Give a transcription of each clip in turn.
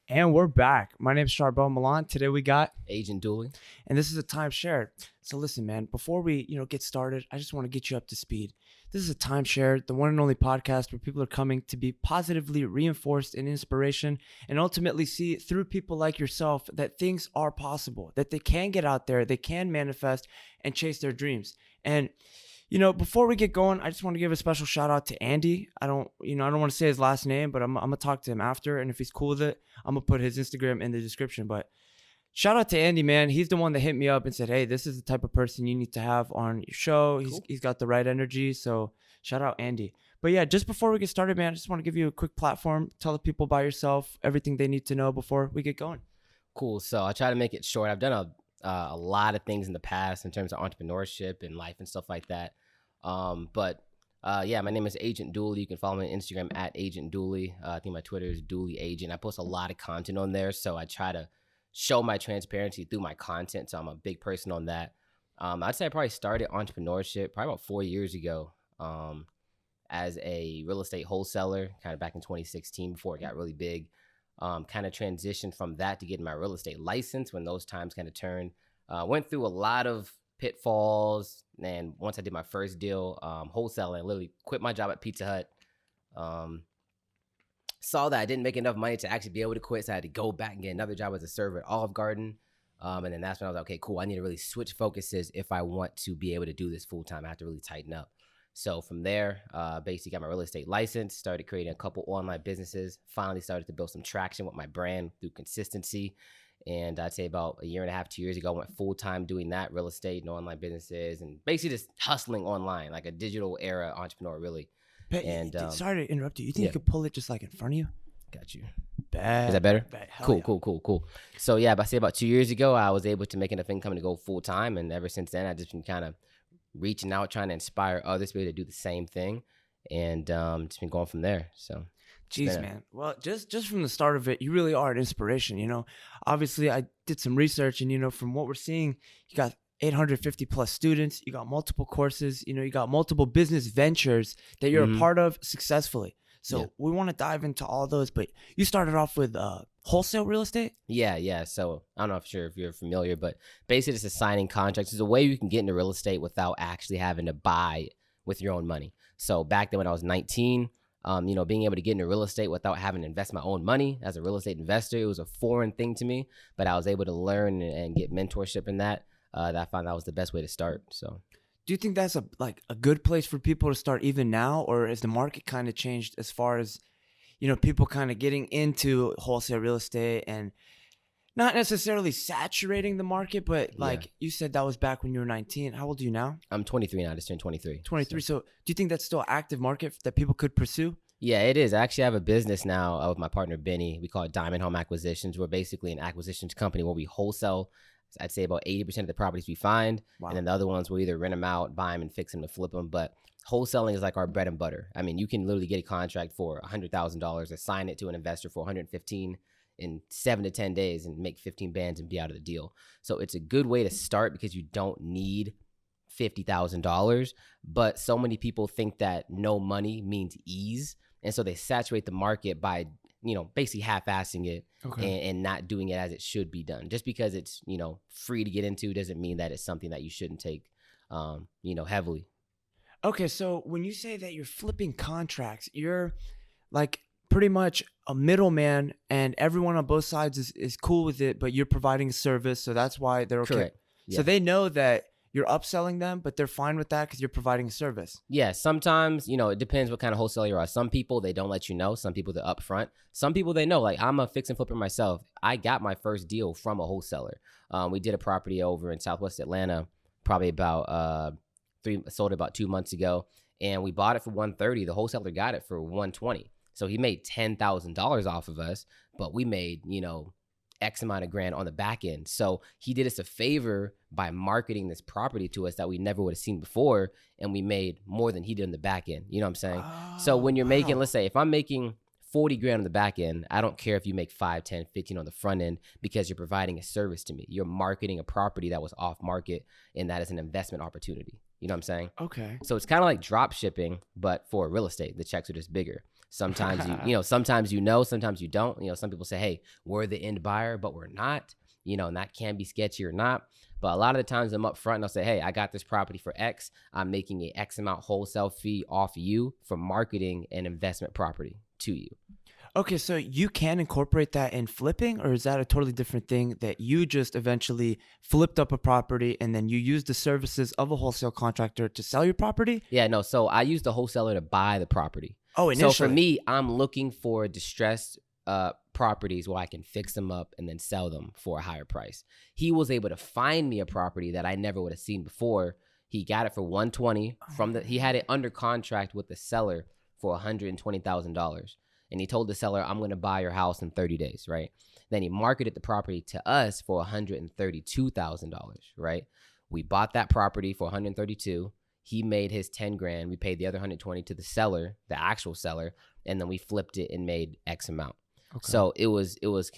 And we're back. My name's Charbel Milan. Today we got Agent Dooley. and this is a timeshare. So listen, man, before we, get started, I just want to get you up to speed. This is a timeshare, the one and only podcast where people are coming to be positively reinforced in inspiration and ultimately see through people like yourself that things are possible, that they can get out there, they can manifest and chase their dreams. And before we get going, I just want to give a special shout out to Andy. I don't want to say his last name, but I'm gonna talk to him after, and if he's cool with it, I'm gonna put his Instagram in the description. But shout out to Andy, man. He's the one that hit me up and said, "Hey, this is the type of person you need to have on your show. He's got the right energy." So shout out Andy. But yeah, just before we get started, man, I just want to give you a quick platform. Tell the people about yourself, everything they need to know before we get going. Cool. So I'll try to make it short. I've done a lot of things in the past in terms of entrepreneurship and life and stuff like that. Yeah, my name is Agent Dooley. You can follow me on Instagram at Agent Dooley. I think my Twitter is Dooley Agent. I post a lot of content on there, so I try to show my transparency through my content. So I'm a big person on that. I'd say I probably started entrepreneurship probably about 4 years ago as a real estate wholesaler, kind of back in 2016 before it got really big. Kind of transitioned from that to getting my real estate license when those times kind of turned. Went through a lot of pitfalls, and once I did my first deal, wholesaling, I literally quit my job at Pizza Hut. Saw that I didn't make enough money to actually be able to quit, so I had to go back and get another job as a server at Olive Garden. And then that's when I was like, okay, cool. I need to really switch focuses if I want to be able to do this full time. I have to really tighten up. So from there, basically got my real estate license, started creating a couple online businesses, finally started to build some traction with my brand through consistency. And I'd say about a year and a half, 2 years ago, I went full time doing that, real estate and online businesses, and basically just hustling online, like a digital era entrepreneur, really. But, And sorry to interrupt you. You think you could pull it just like in front of you? Got you. Bad. Is that better? Bad. Cool, Yeah. cool. So yeah, I say about 2 years ago, I was able to make enough income to go full time, and ever since then, I've just been kind of reaching out, trying to inspire others to be able to do the same thing, and just been going from there. So. Jeez, man. Well, just from the start of it, you really are an inspiration. Obviously, I did some research, and from what we're seeing, you got 850 plus students, you got multiple courses, you got multiple business ventures that you're a part of successfully. So we want to dive into all those, but you started off with wholesale real estate? Yeah. So I don't know if you're familiar, but basically it's a signing contracts. It's a way you can get into real estate without actually having to buy with your own money. So back then when I was 19, being able to get into real estate without having to invest my own money as a real estate investor, it was a foreign thing to me, but I was able to learn and get mentorship in that. That I found that was the best way to start. So, do you think that's a good place for people to start even now, or has the market kind of changed as far as people kind of getting into wholesale real estate and not necessarily saturating the market, but you said that was back when you were 19. How old are you now? I'm 23 now. I just turned 23. 23. So do you think that's still an active market that people could pursue? Yeah, it is. I actually have a business now with my partner, Benny. We call it Diamond Home Acquisitions. We're basically an acquisitions company where we wholesale, I'd say about 80% of the properties we find. Wow. And then the other ones we'll either rent them out, buy them, and fix them to flip them. But wholesaling is like our bread and butter. I mean, you can literally get a contract for $100,000, assign it to an investor for $115,000 in 7 to 10 days and make 15 bands and be out of the deal. So it's a good way to start because you don't need $50,000. But so many people think that no money means ease. And so they saturate the market by basically half-assing it and not doing it as it should be done. Just because it's, free to get into doesn't mean that it's something that you shouldn't take, heavily. Okay, so when you say that you're flipping contracts, you're like pretty much a middleman and everyone on both sides is cool with it, but you're providing a service, so that's why they're okay. Correct. Yeah. So they know that you're upselling them, but they're fine with that because you're providing a service. Yeah, sometimes, it depends what kind of wholesaler you are. Some people, they don't let you know. Some people, they're upfront. Some people, they know. Like, I'm a fix and flipper myself. I got my first deal from a wholesaler. We did a property over in Southwest Atlanta, probably about sold it about 2 months ago, and we bought it for $130,000. The wholesaler got it for $120,000. So he made $10,000 off of us, but we made, X amount of grand on the back end. So he did us a favor by marketing this property to us that we never would have seen before. And we made more than he did on the back end. You know what I'm saying? So when you're making, let's say if I'm making 40 grand on the back end, I don't care if you make 5, 10, 15 on the front end because you're providing a service to me. You're marketing a property that was off market and that is an investment opportunity. You know what I'm saying? Okay. So it's kind of like drop shipping, but for real estate, the checks are just bigger. Sometimes sometimes sometimes you don't. Some people say, hey, we're the end buyer, but we're not, and that can be sketchy or not. But a lot of the times I'm up front and I'll say, hey, I got this property for X. I'm making a X amount wholesale fee off you for marketing an investment property to you. Okay, so you can incorporate that in flipping, or is that a totally different thing that you just eventually flipped up a property and then you use the services of a wholesale contractor to sell your property? Yeah, no. So I use the wholesaler to buy the property. Oh, initially. So for me, I'm looking for distressed properties where I can fix them up and then sell them for a higher price. He was able to find me a property that I never would have seen before. He got it for $120 he had it under contract with the seller for $120,000. And he told the seller, I'm going to buy your house in 30 days, right? Then he marketed the property to us for $132,000, right? We bought that property for $132,000. He made his 10 grand. We paid the other 120 to the seller, the actual seller, and then we flipped it and made X amount. Okay. So it was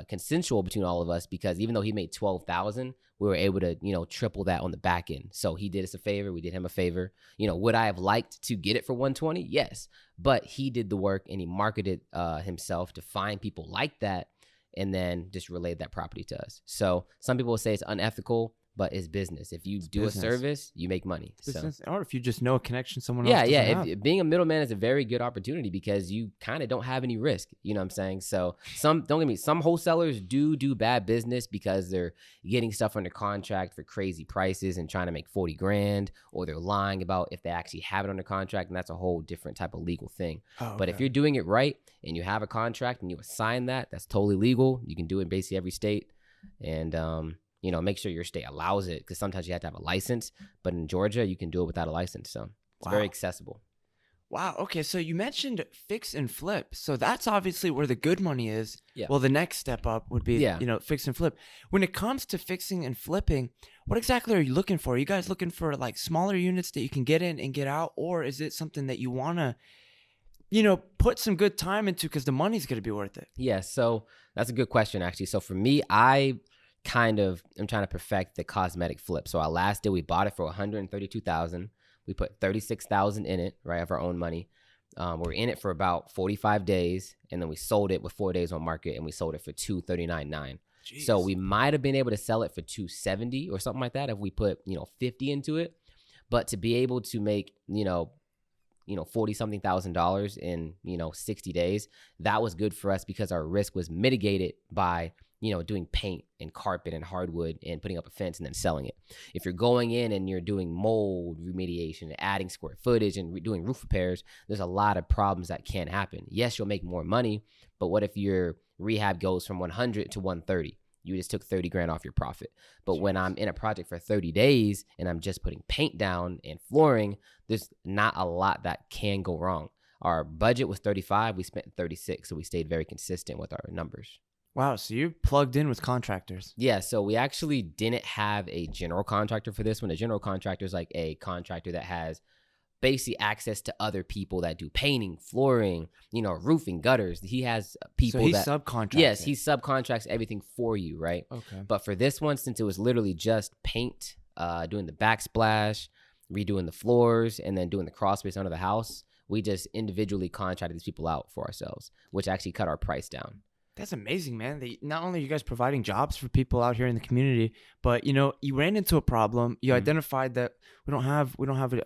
consensual between all of us, because even though he made $12,000, we were able to triple that on the back end. So he did us a favor, we did him a favor. Would I have liked to get it for $120? Yes, but he did the work and he marketed himself to find people like that, and then just relayed that property to us. So some people will say it's unethical, but it's business. If you do business. A service, you make money. Business, or if you just know a connection someone else. If being a middleman is a very good opportunity, because you kind of don't have any risk. You know what I'm saying? So don't get me. Some wholesalers do bad business because they're getting stuff under contract for crazy prices and trying to make 40 grand, or they're lying about if they actually have it under contract, and that's a whole different type of legal thing. Oh, okay. But if you're doing it right and you have a contract and you assign that's totally legal. You can do it in basically every state, and make sure your state allows it, because sometimes you have to have a license. But in Georgia, you can do it without a license. So it's very accessible. Wow. Okay. So you mentioned fix and flip. So that's obviously where the good money is. Yeah. Well, the next step up would be, fix and flip. When it comes to fixing and flipping, what exactly are you looking for? Are you guys looking for like smaller units that you can get in and get out? Or is it something that you want to, put some good time into because the money's going to be worth it? Yeah. So that's a good question, actually. So for me, I'm trying to perfect the cosmetic flip. So our last deal, we bought it for $132,000. We put $36,000 in it, right, of our own money. We're in it for about 45 days, and then we sold it with 4 days on market, and we sold it for $239,900. So we might have been able to sell it for $270 or something like that if we put 50 into it. But to be able to make 40 something $1,000 in 60 days, that was good for us, because our risk was mitigated by doing paint and carpet and hardwood and putting up a fence and then selling it. If you're going in and you're doing mold remediation and adding square footage and doing roof repairs, there's a lot of problems that can happen. Yes, you'll make more money, but what if your rehab goes from 100 to 130? You just took 30 grand off your profit. But when I'm in a project for 30 days and I'm just putting paint down and flooring, there's not a lot that can go wrong. Our budget was 35, we spent 36, so we stayed very consistent with our numbers. Wow, so you plugged in with contractors. Yeah, so we actually didn't have a general contractor for this one. A general contractor is like a contractor that has basically access to other people that do painting, flooring, roofing, gutters. He has people so he's subcontracting. Yes, he subcontracts everything for you, right? Okay. But for this one, since it was literally just paint, doing the backsplash, redoing the floors, and then doing the crawl space under the house, we just individually contracted these people out for ourselves, which actually cut our price down. That's amazing, man. Not only are you guys providing jobs for people out here in the community, but you ran into a problem. You identified that we don't have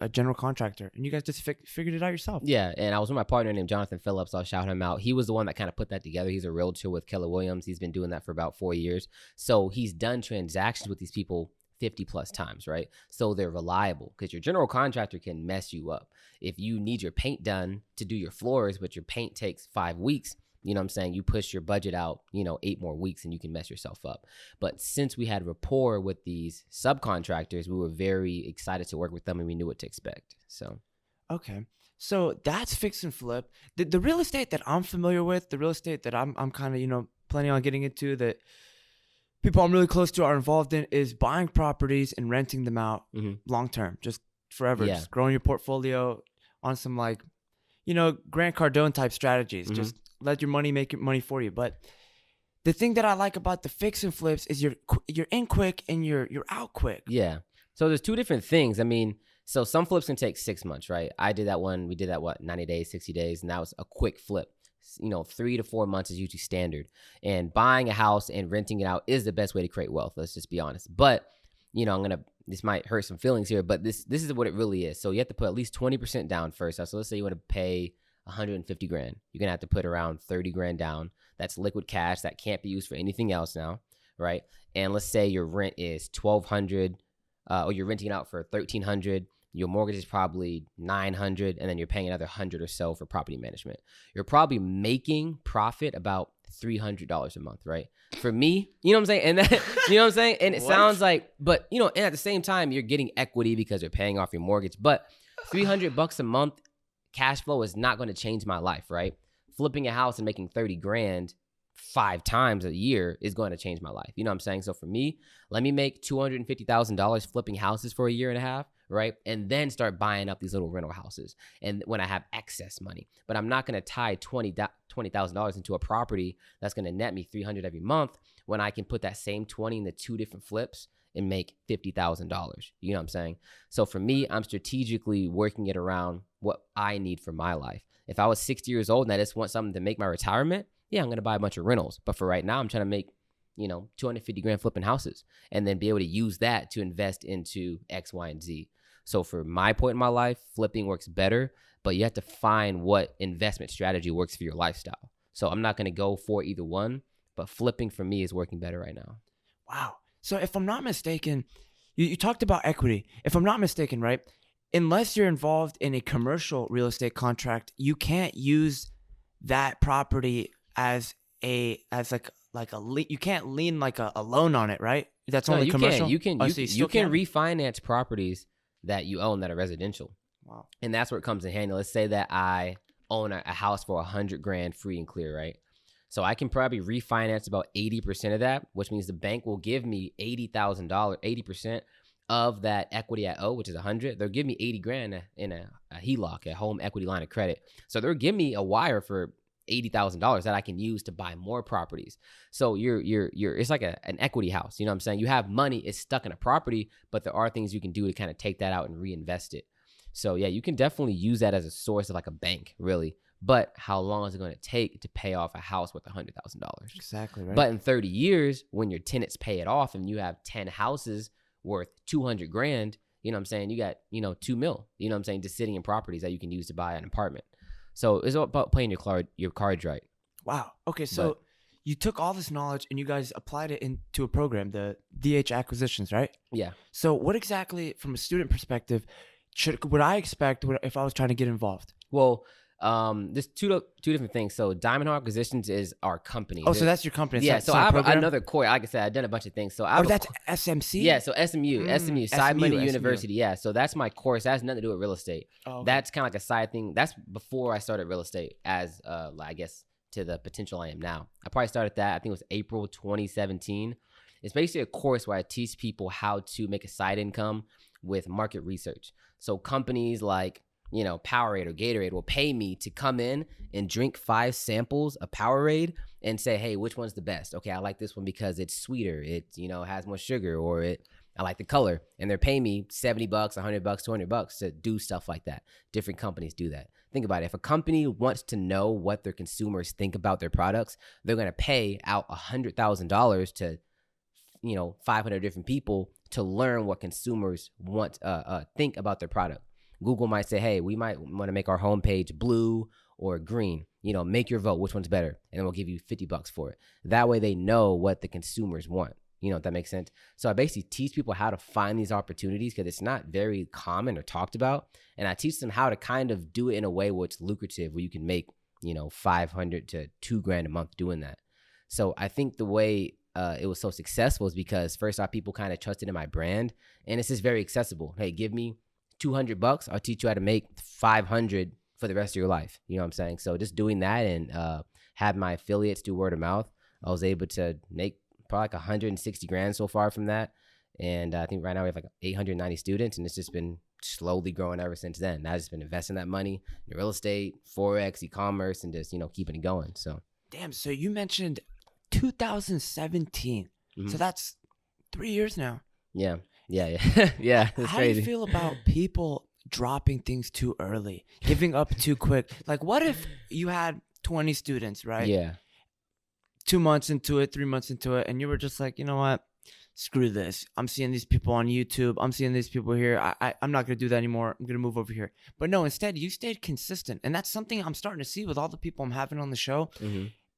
a general contractor, and you guys just figured it out yourself. Yeah, and I was with my partner named Jonathan Phillips. I'll shout him out. He was the one that kind of put that together. He's a realtor with Keller Williams. He's been doing that for about 4 years. So he's done transactions with these people 50 plus times, right? So they're reliable, because your general contractor can mess you up. If you need your paint done to do your floors, but your paint takes 5 weeks, you know what I'm saying? You push your budget out, 8 more weeks, and you can mess yourself up. But since we had rapport with these subcontractors, we were very excited to work with them, and we knew what to expect. So, okay. So that's fix and flip. The real estate that I'm familiar with, the real estate that I'm kind of, planning on getting into, that people I'm really close to are involved in, is buying properties and renting them out long term, just forever, just growing your portfolio on some Grant Cardone type strategies. Just let your money make money for you. But the thing that I like about the fix and flips is you're in quick and you're out quick. Yeah. So there's two different things. I mean, So some flips can take 6 months, right? I did that one. We did that, 90 days, 60 days. And that was a quick flip. 3 to 4 months is usually standard. And buying a house and renting it out is the best way to create wealth. Let's just be honest. But, this might hurt some feelings here, but this is what it really is. So you have to put at least 20% down first. So let's say you want to pay 150 grand. You're going to have to put around 30 grand down. That's liquid cash that can't be used for anything else now, right? And let's say your rent is 1,200, or you're renting it out for 1,300. Your mortgage is probably 900, and then you're paying another 100 or so for property management. You're probably making profit about $300 a month, right? For me, you know what I'm saying? And that, you know what I'm saying? And it sounds like, but and at the same time, you're getting equity because you're paying off your mortgage. But $300 a month cash flow is not going to change my life, right? Flipping a house and making 30 grand 5 times a year is going to change my life. You know what I'm saying? So for me, let me make $250,000 flipping houses for a year and a half, right? And then start buying up these little rental houses. And when I have excess money, but I'm not going to tie $20,000 into a property that's going to net me $300 every month when I can put that same 20 into 2 different flips and make $50,000. You know what I'm saying? So for me, I'm strategically working it around what I need for my life. If I was 60 years old and I just want something to make my retirement, yeah, I'm going to buy a bunch of rentals. But for right now, I'm trying to make, 250 grand flipping houses and then be able to use that to invest into X, Y, and Z. So for my point in my life, flipping works better, but you have to find what investment strategy works for your lifestyle. So I'm not going to go for either one, but flipping for me is working better right now. Wow. So if I'm not mistaken, you talked about equity. If I'm not mistaken, right? Unless you're involved in a commercial real estate contract, you can't use that property as like a you can't lean like a loan on it, right? That's only commercial. You can refinance properties that you own that are residential. Wow. And that's where it comes in handy. Let's say that I own a house for 100 grand free and clear, right? So I can probably refinance about 80% of that, which means the bank will give me $80,000, 80% of that equity I owe, which is 100. They'll give me 80 grand in a HELOC, a home equity line of credit. So they'll give me a wire for $80,000 that I can use to buy more properties. So you're it's like an equity house. You know what I'm saying? You have money, it's stuck in a property, but there are things you can do to kind of take that out and reinvest it. So yeah, you can definitely use that as a source of like a bank, really. But how long is it going to take to pay off a house worth $100,000? Exactly right. But in 30 years, when your tenants pay it off and you have 10 houses worth 200 grand, you know what I'm saying? You got, $2 million, you know what I'm saying? Just sitting in properties that you can use to buy an apartment. So it's all about playing your cards right. Wow. Okay. So you took all this knowledge and you guys applied it into a program, the DH acquisitions, right? Yeah. So what exactly, from a student perspective, would I expect if I was trying to get involved? Well, there's two different things. So Diamond Hall Acquisitions is our company. Oh, so that's your company. Yeah. So I have another core. Like I said, I've done a bunch of things. So that's SMC. Yeah. So SMU, Side Money University. Yeah. So that's my course. That has nothing to do with real estate. Oh, okay. That's kind of like a side thing. That's before I started real estate as, I guess, to the potential I am now. I probably started that. I think it was April 2017. It's basically a course where I teach people how to make a side income with market research. So companies like, Powerade or Gatorade will pay me to come in and drink 5 samples of Powerade and say, hey, which one's the best? Okay, I like this one because it's sweeter. It, has more sugar, or I like the color. And they're paying me $70, $100, $200 to do stuff like that. Different companies do that. Think about it. If a company wants to know what their consumers think about their products, they're going to pay out $100,000 to, 500 different people to learn what consumers think about their product. Google might say, hey, we might want to make our homepage blue or green. Make your vote. Which one's better? And then we'll give you $50 for it. That way they know what the consumers want. If that makes sense. So I basically teach people how to find these opportunities because it's not very common or talked about. And I teach them how to kind of do it in a way where it's lucrative, where you can make, $500 to $2,000 a month doing that. So I think the way it was so successful is because first off, people kind of trusted in my brand, and it's just very accessible. Hey, give me $200, I'll teach you how to make 500 for the rest of your life. You know what I'm saying? So just doing that and have my affiliates do word of mouth, I was able to make probably like 160 grand so far from that. And I think right now we have like 890 students, and it's just been slowly growing ever since then. I've just been investing that money in real estate, Forex, e-commerce, and just, keeping it going. So damn. So you mentioned 2017. Mm-hmm. So that's 3 years now. Yeah. Yeah. Yeah, it's How crazy. do you feel about people dropping things too early, giving up too quick? Like, what if you had 20 students, right? Yeah. 2 months into it, 3 months into it, and you were just like, you know what? Screw this. I'm seeing these people on YouTube. I'm seeing these people here. I'm not going to do that anymore. I'm going to move over here. But no, instead, you stayed consistent. And that's something I'm starting to see with all the people I'm having on the show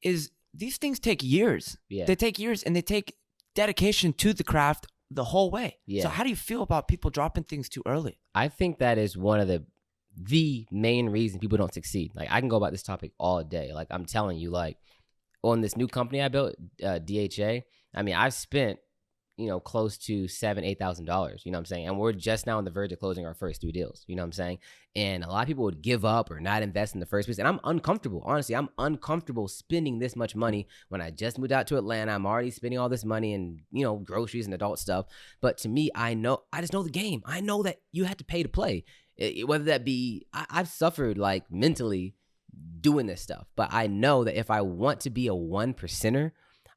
is these things take years. Yeah. They take years, and they take dedication to the craft the whole way. Yeah. So how do you feel about people dropping things too early? I think that is one of the main reason people don't succeed. Like, I can go about this topic all day. Like, I'm telling you, like, on this new company I built, DHA, I mean, I've spent, close to $7,000-$8,000, you know what I'm saying? And we're just now on the verge of closing our first 3 deals, you know what I'm saying? And a lot of people would give up or not invest in the first place. And I'm uncomfortable. Honestly, I'm uncomfortable spending this much money when I just moved out to Atlanta. I'm already spending all this money and, groceries and adult stuff. But to me, I just know the game. I know that you have to pay to play. Whether that be, I've suffered like mentally doing this stuff, but I know that if I want to be a 1%er,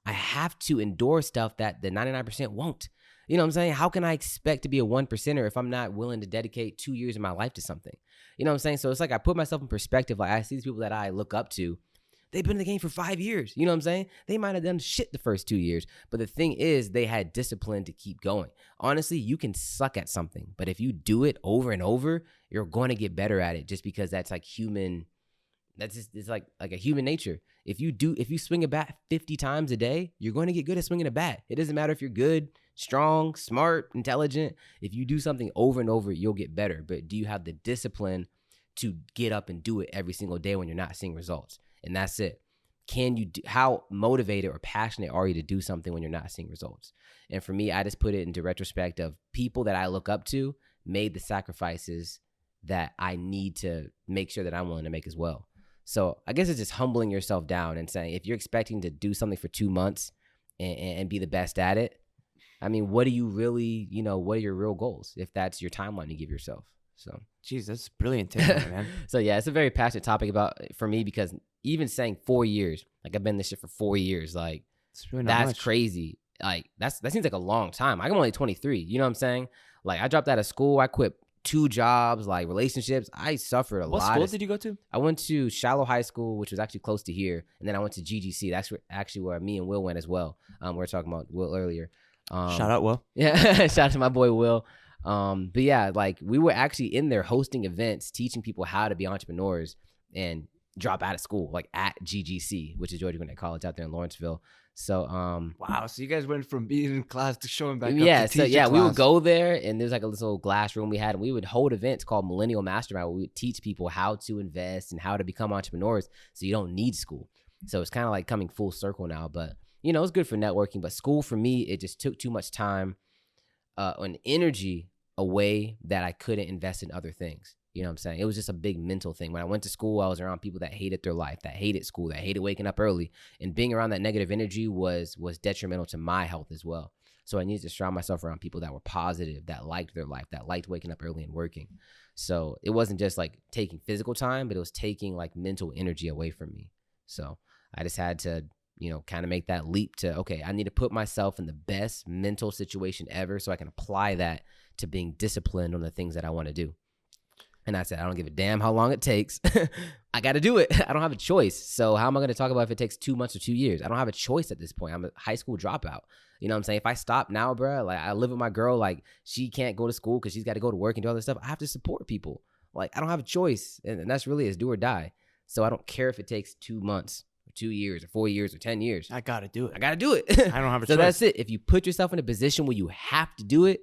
I have to endure stuff that the 99% won't. You know what I'm saying? How can I expect to be a 1%er if I'm not willing to dedicate 2 years of my life to something? You know what I'm saying? So it's like I put myself in perspective. Like, I see these people that I look up to. They've been in the game for 5 years. You know what I'm saying? They might have done shit the first 2 years. But the thing is, they had discipline to keep going. Honestly, you can suck at something, but if you do it over and over, you're going to get better at it just because that's like human. That's just, it's like a human nature. If you swing a bat 50 times a day, you're going to get good at swinging a bat. It doesn't matter if you're good, strong, smart, intelligent. If you do something over and over, you'll get better. But do you have the discipline to get up and do it every single day when you're not seeing results? And that's it. How motivated or passionate are you to do something when you're not seeing results? And for me, I just put it into retrospect of people that I look up to made the sacrifices that I need to make sure that I'm willing to make as well. So I guess it's just humbling yourself down and saying, if you're expecting to do something for 2 months and be the best at it, I mean, what do you really, what are your real goals if that's your timeline to give yourself? So, Jeez, that's brilliant takeaway, man. So yeah, it's a very passionate topic for me because even saying 4 years, like I've been in this shit for 4 years, like It's really not that's much. crazy. Like that seems like a long time. I'm only 23. You know what I'm saying? Like I dropped out of school. I quit 2 jobs, like relationships. I suffered a lot. What school did you go to? I went to Shallow High School, which was actually close to here, and then I went to GGC. That's where me and Will went as well. We were talking about Will earlier. Shout out, Will. Yeah, shout out to my boy Will. But yeah, like we were actually in there hosting events, teaching people how to be entrepreneurs and drop out of school, like at GGC, which is Georgia Gwinnett College out there in Lawrenceville. So Wow, so you guys went from being in class to showing back yeah, up to so teach yeah, your we would class. go there and there's like a little glass room we had, and we would hold events called Millennial Mastermind where we would teach people how to invest and how to become entrepreneurs so you don't need school. So it's kind of like coming full circle now, but it's good for networking. But school for me, it just took too much time and energy away that I couldn't invest in other things. You know what I'm saying? It was just a big mental thing. When I went to school, I was around people that hated their life, that hated school, that hated waking up early. And being around that negative energy was detrimental to my health as well. So I needed to surround myself around people that were positive, that liked their life, that liked waking up early and working. So it wasn't just like taking physical time, but it was taking like mental energy away from me. So I just had to, kind of make that leap to, okay, I need to put myself in the best mental situation ever so I can apply that to being disciplined on the things that I want to do. And I said, I don't give a damn how long it takes. I got to do it. I don't have a choice. So how am I going to talk about if it takes 2 months or 2 years? I don't have a choice at this point. I'm a high school dropout. You know what I'm saying? If I stop now, bro, like I live with my girl, like she can't go to school because she's got to go to work and do all this stuff. I have to support people. Like I don't have a choice. And that's really it's do or die. So I don't care if it takes 2 months or 2 years or 4 years or 10 years. I got to do it. I got to do it. I don't have a So choice. that's it. If you put yourself in a position where you have to do it,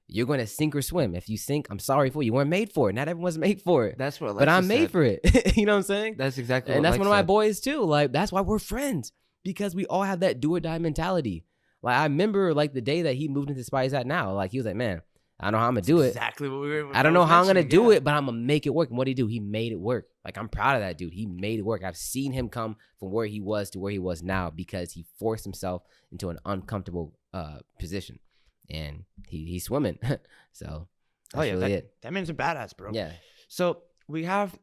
you're going to sink or swim. If you sink, I'm sorry for you. You weren't made for it. Not everyone's made for it. That's what But I'm Alexis made said. for it. You know what I'm saying? That's exactly And what that's one of Lex my said. boys too. Like that's why we're friends, because we all have that do or die mentality. Like I remember like the day that he moved into the spot he's at now. Like he was like, man, I don't know how I'm gonna do it. Exactly what we were. I don't know how I'm gonna do it, but I'm gonna make it work. And what did he do? He made it work. Like I'm proud of that dude. He made it work. I've seen him come from where he was to where he was now because he forced himself into an uncomfortable position, and he's swimming. So that's really it. That man's a badass, bro. Yeah. So we have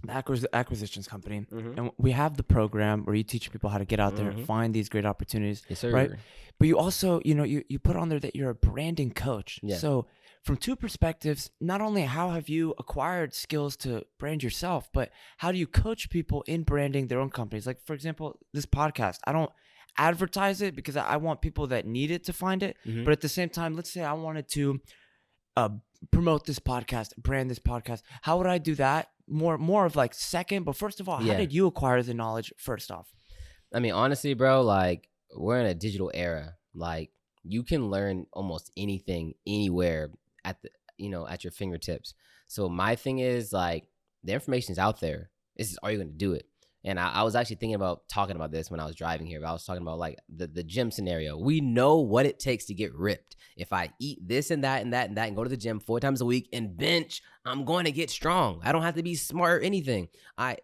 acquisitions company, Mm-hmm. and we have the program where you teach people how to get out there, Mm-hmm. find these great opportunities, Yes, sir. right? But you also, you put on there that you're a branding coach. Yeah. So from two perspectives, not only how have you acquired skills to brand yourself, but how do you coach people in branding their own companies? Like, for example, this podcast, I don't advertise it because I want people that need it to find it. Mm-hmm. But at the same time, let's say I wanted to uh, promote this podcast, brand this podcast. How would I do that? More of like second, but first of all, how Yeah. did you acquire the knowledge first off? I mean, honestly, bro, like we're in a digital era. Like you can learn almost anything anywhere at the at your fingertips. So my thing is like the information is out there. It's just, are you going to do it? And I was actually thinking about talking about this when I was driving here. But I was talking about like the gym scenario. We know what it takes to get ripped. If I eat this and that and that and that and go to the gym 4 times a week and bench, I'm going to get strong. I don't have to be smart or anything.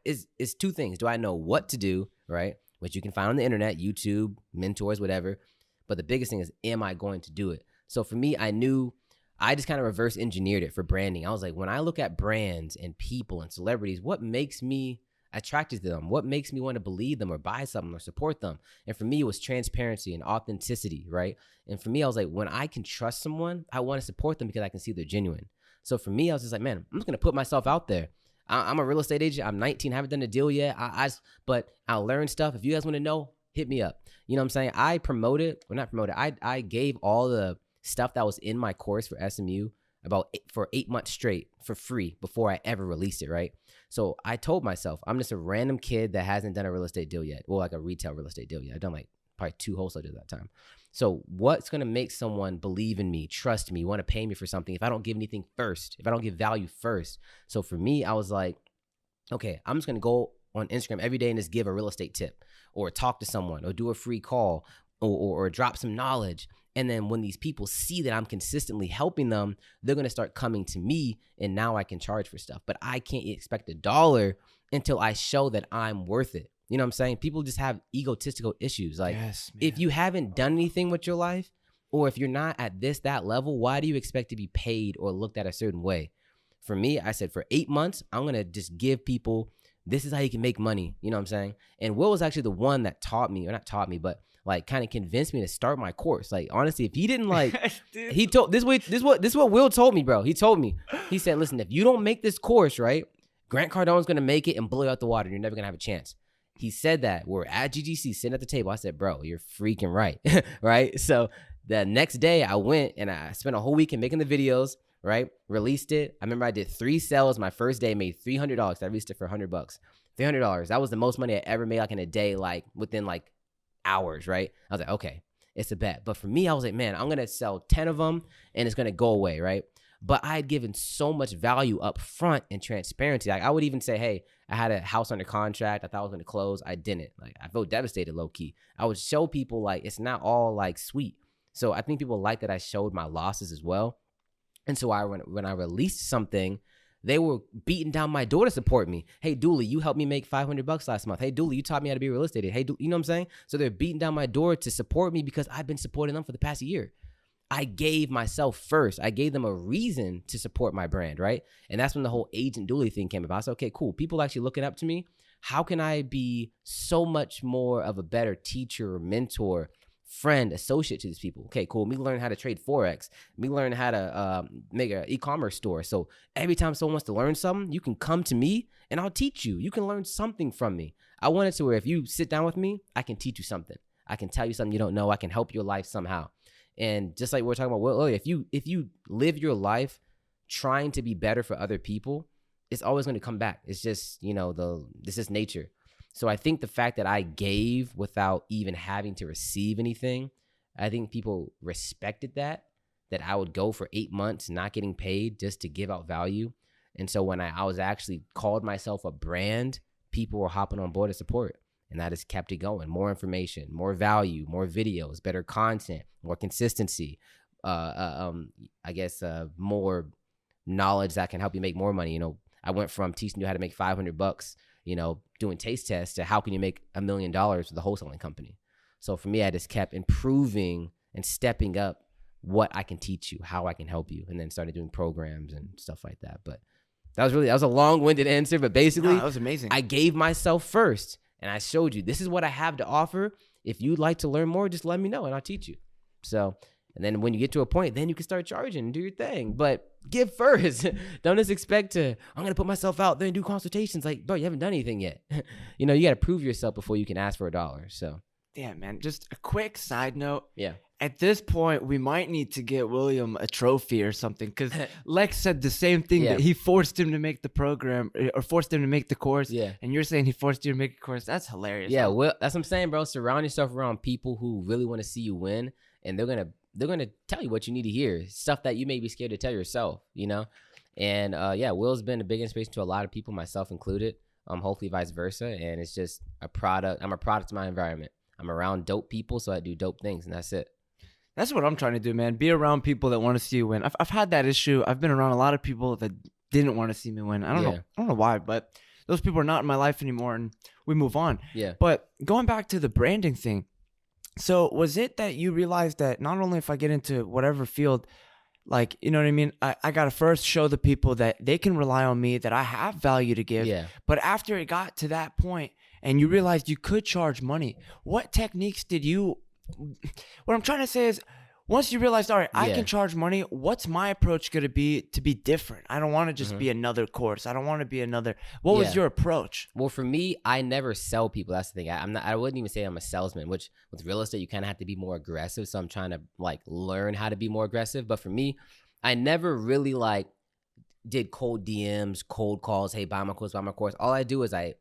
It's two things. Do I know what to do, right? Which you can find on the internet, YouTube, mentors, whatever. But the biggest thing is, am I going to do it? So for me, I just kind of reverse engineered it for branding. I was like, when I look at brands and people and celebrities, what makes me attracted to them? What makes me want to believe them or buy something or support them? And for me, it was transparency and authenticity, right? And for me, I was like, when I can trust someone, I want to support them because I can see they're genuine. So for me, I was just like, man, I'm just going to put myself out there. I'm a real estate agent. I'm 19, haven't done a deal yet. But I'll learn stuff. If you guys want to know, hit me up. You know what I'm saying? I gave all the stuff that was in my course for SMU for 8 months straight for free before I ever released it, right? So I told myself, I'm just a random kid that hasn't done a real estate deal yet. Well, like a retail real estate deal yet. I've done like probably 2 wholesale deals at that time. So what's going to make someone believe in me, trust me, want to pay me for something if I don't give anything first, if I don't give value first? So for me, I was like, okay, I'm just going to go on Instagram every day and just give a real estate tip or talk to someone or do a free call or drop some knowledge. And then when these people see that I'm consistently helping them, they're going to start coming to me, and now I can charge for stuff. But I can't expect $1 until I show that I'm worth it. You know what I'm saying? People just have egotistical issues. Like, Yes, if you haven't done anything with your life, or if you're not at that level, why do you expect to be paid or looked at a certain way? For me, I said for 8 months, I'm going to just give people, this is how you can make money. You know what I'm saying? And Will was actually the one that taught me, or not taught me, but like kind of convinced me to start my course. Like, honestly, if he didn't like, he told this what Will told me, bro. He told me, he said, listen, if you don't make this course, right, Grant Cardone's going to make it and blow you out the water. And you're never going to have a chance. He said that. We're at GGC sitting at the table. I said, bro, you're freaking right. Right. So the next day I went and I spent a whole weekend making the videos, right? Released it. I remember I did 3 sales. My first day made $300. I released it for $100. $300. That was the most money I ever made, like in a day, like within like hours, right? I was like, okay, it's a bet. But for me, I was like, man, I'm going to sell 10 of them and it's going to go away, right? But I had given so much value up front and transparency. Like I would even say, hey, I had a house under contract. I thought I was going to close. I didn't. Like I felt devastated low key. I would show people like it's not all like sweet. So I think people like that I showed my losses as well. And so when I released something, they were beating down my door to support me. Hey, Dooley, you helped me make $500 last month. Hey, Dooley, you taught me how to be a real estate agent. Hey, Dooley, you know what I'm saying? So they're beating down my door to support me because I've been supporting them for the past year. I gave myself first. I gave them a reason to support my brand, right? And that's when the whole AgentDooley thing came about. I said, okay, cool. People actually looking up to me. How can I be so much more of a better teacher, mentor, friend, associate to these people? Okay, cool. Me learn how to trade Forex. Me learn how to make an e-commerce store. So every time someone wants to learn something, you can come to me and I'll teach you. You can learn something from me. I want it to where if you sit down with me, I can teach you something. I can tell you something you don't know. I can help your life somehow. And just like we were talking about earlier, if you live your life trying to be better for other people, it's always going to come back. It's just, this is nature. So I think the fact that I gave without even having to receive anything, I think people respected that I would go for 8 months not getting paid just to give out value. And so when I was actually called myself a brand, people were hopping on board to support. And that has kept it going. More information, more value, more videos, better content, more consistency. More knowledge that can help you make more money. I went from teaching you how to make $500, doing taste tests to how can you make $1 million with a wholesaling company. So for me, I just kept improving and stepping up what I can teach you, how I can help you, and then started doing programs and stuff like that. But That was a long-winded answer, but basically, No, that was amazing. I gave myself first, and I showed you this is what I have to offer. If you'd like to learn more, just let me know, and I'll teach you. So, and then when you get to a point, then you can start charging and do your thing. But give first. Don't just expect to, I'm going to put myself out there and do consultations. Like, bro, you haven't done anything yet. You know, you got to prove yourself before you can ask for $1. So, Yeah, man. Just a quick side note. yeah. At this point, we might need to get William a trophy or something, because Lex said the same thing, Yeah. that he forced him to make the program or forced him to make the course. Yeah. And you're saying he forced you to make a course. That's hilarious. Yeah, well, that's what I'm saying, bro. Surround yourself around people who really want to see you win, and they're gonna tell you what you need to hear, stuff that you may be scared to tell yourself, you know. And yeah, Will's been a big inspiration to a lot of people, myself included. Hopefully vice versa, and it's just a product. I'm a product of my environment. I'm around dope people, so I do dope things, and that's it. That's what I'm trying to do, man. Be around people that want to see you win. I've had that issue. I've been around a lot of people that didn't want to see me win. I don't know why, but those people are not in my life anymore, and we move on. Yeah. But going back to the branding thing, so was it that you realized that not only if I get into whatever field, like, you know what I mean, I got to first show the people that they can rely on me, that I have value to give. Yeah. But after it got to that point and you realized you could charge money, what techniques did you, what I'm trying to say is, once you realized, all right, I Yeah. can charge money, what's my approach going to be different? I don't want to just be another course. I don't want to be another. What was Yeah. your approach? Well, for me, I never sell people. That's the thing. I wouldn't even say I'm a salesman, which with real estate, you kind of have to be more aggressive. So I'm trying to like learn how to be more aggressive. But for me, I never really like did cold DMs, cold calls. Hey, buy my course, buy my course. All I do is I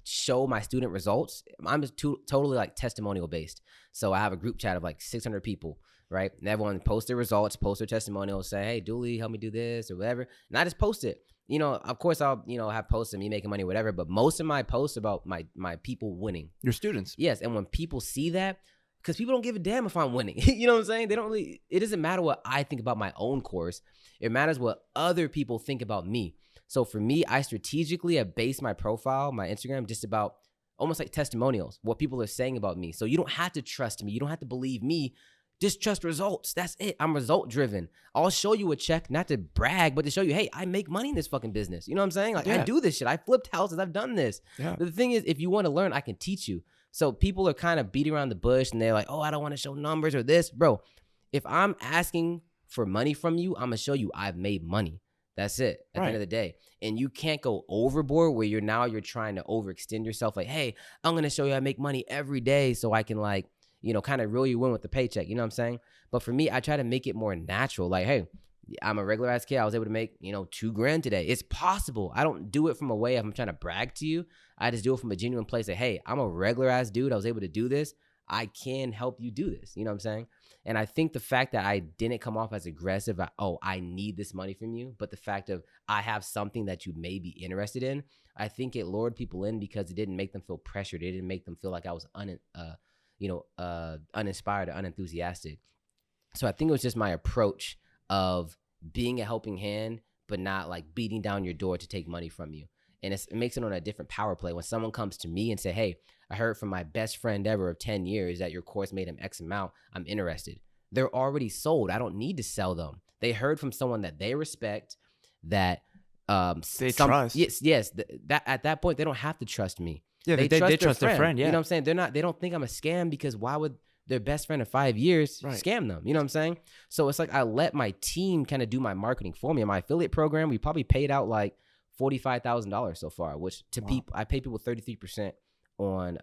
show my student results. I'm just totally like testimonial based. So I have a group chat of like 600 people, right? And everyone posts their results, post their testimonials, say, hey, Dooley, help me do this or whatever. And I just post it. You know, of course I'll, have posts of me making money, whatever. But most of my posts about my people winning. Your students. Yes. And when people see that, because people don't give a damn if I'm winning. You know what I'm saying? They don't really, it doesn't matter what I think about my own course. It matters what other people think about me. So for me, I strategically have based my profile, my Instagram, just about almost like testimonials, what people are saying about me. So you don't have to trust me. You don't have to believe me. Just trust results. That's it. I'm result driven. I'll show you a check, not to brag, but to show you, hey, I make money in this fucking business. You know what I'm saying? Like I do this shit. I flipped houses. I've done this. Yeah. But the thing is, if you want to learn, I can teach you. So people are kind of beating around the bush and they're like, oh, I don't want to show numbers or this. Bro, if I'm asking for money from you, I'm going to show you I've made money. That's it at the end of the day. And you can't go overboard where you're trying to overextend yourself. Like, hey, I'm going to show you I make money every day so I can like, kind of reel you in with the paycheck. You know what I'm saying? But for me, I try to make it more natural. Like, hey, I'm a regular ass kid. I was able to make, $2,000 today. It's possible. I don't do it from a way I'm trying to brag to you. I just do it from a genuine place that, hey, I'm a regular ass dude. I was able to do this. I can help you do this. You know what I'm saying? And I think the fact that I didn't come off as aggressive, I need this money from you, but the fact of I have something that you may be interested in, I think it lured people in because it didn't make them feel pressured. It didn't make them feel like I was uninspired or unenthusiastic. So I think it was just my approach of being a helping hand, but not like beating down your door to take money from you. And it makes it on a different power play. When someone comes to me and say, hey, I heard from my best friend ever of 10 years that your course made him X amount, I'm interested. They're already sold. I don't need to sell them. They heard from someone that they respect, that they trust. Yes. That at that point, they don't have to trust me. Yeah, they trust their friend. Yeah. You know what I'm saying? They don't think I'm a scam, because why would their best friend of 5 years scam them? You know what I'm saying? So it's like I let my team kind of do my marketing for me. In my affiliate program, we probably paid out like $45,000 so far, which to people, I pay people 33% on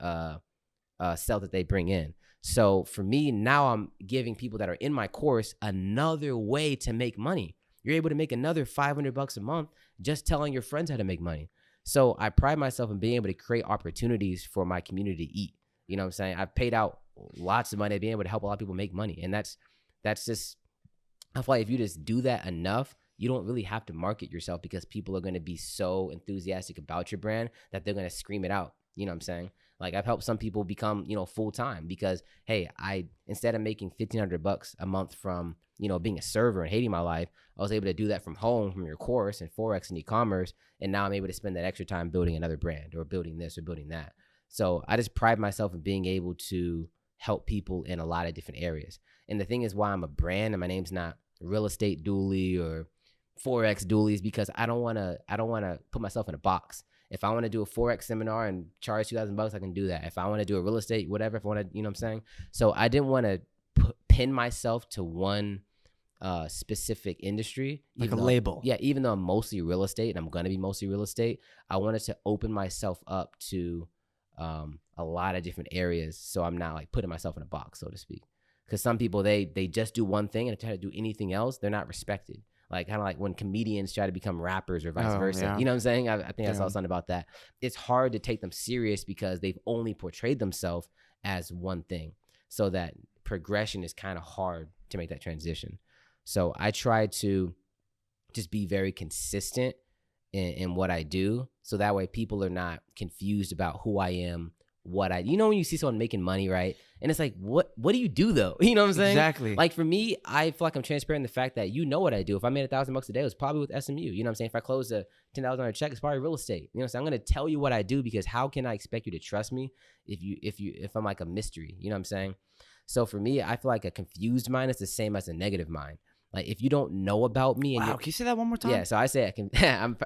sell that they bring in. So for me, now I'm giving people that are in my course another way to make money. You're able to make another $500 a month just telling your friends how to make money. So I pride myself in being able to create opportunities for my community to eat. You know what I'm saying? I've paid out lots of money, being able to help a lot of people make money. And that's just, I feel like if you just do that enough, you don't really have to market yourself, because people are going to be so enthusiastic about your brand that they're going to scream it out. You know what I'm saying? Like I've helped some people become, full time because, hey, instead of making $1,500 a month from, being a server and hating my life, I was able to do that from home, from your course and Forex and e-commerce. And now I'm able to spend that extra time building another brand or building this or building that. So I just pride myself in being able to help people in a lot of different areas. And the thing is why I'm a brand and my name's not Real Estate Dooley or Forex Doolies because I don't want to put myself in a box. If I want to do a Forex seminar and charge $2,000, I can do that. If I want to do a real estate, whatever, if I want to, you know what I'm saying? So I didn't want to pin myself to one specific industry. Like a label. Yeah, even though I'm mostly real estate and I'm going to be mostly real estate, I wanted to open myself up to a lot of different areas. So I'm not like putting myself in a box, so to speak. Because some people, they just do one thing, and if they try to do anything else, they're not respected. Like kind of like when comedians try to become rappers or vice versa. Yeah. You know what I'm saying? I think I saw something about that. It's hard to take them serious because they've only portrayed themselves as one thing. So that progression is kind of hard to make that transition. So I try to just be very consistent in what I do. So that way people are not confused about who I am, you know, when you see someone making money, right? And it's like, what do you do though? You know what I'm saying? Exactly. Like for me, I feel like I'm transparent in the fact that you know what I do. If I made $1,000 a day, it was probably with SMU. You know what I'm saying? If I closed a $10,000 check, it's probably real estate. You know what I'm saying? I'm going to tell you what I do because how can I expect you to trust me if I'm like a mystery? You know what I'm saying? So for me, I feel like a confused mind is the same as a negative mind. Like if you don't know about me, and wow, can you say that one more time? Yeah, so I say I can.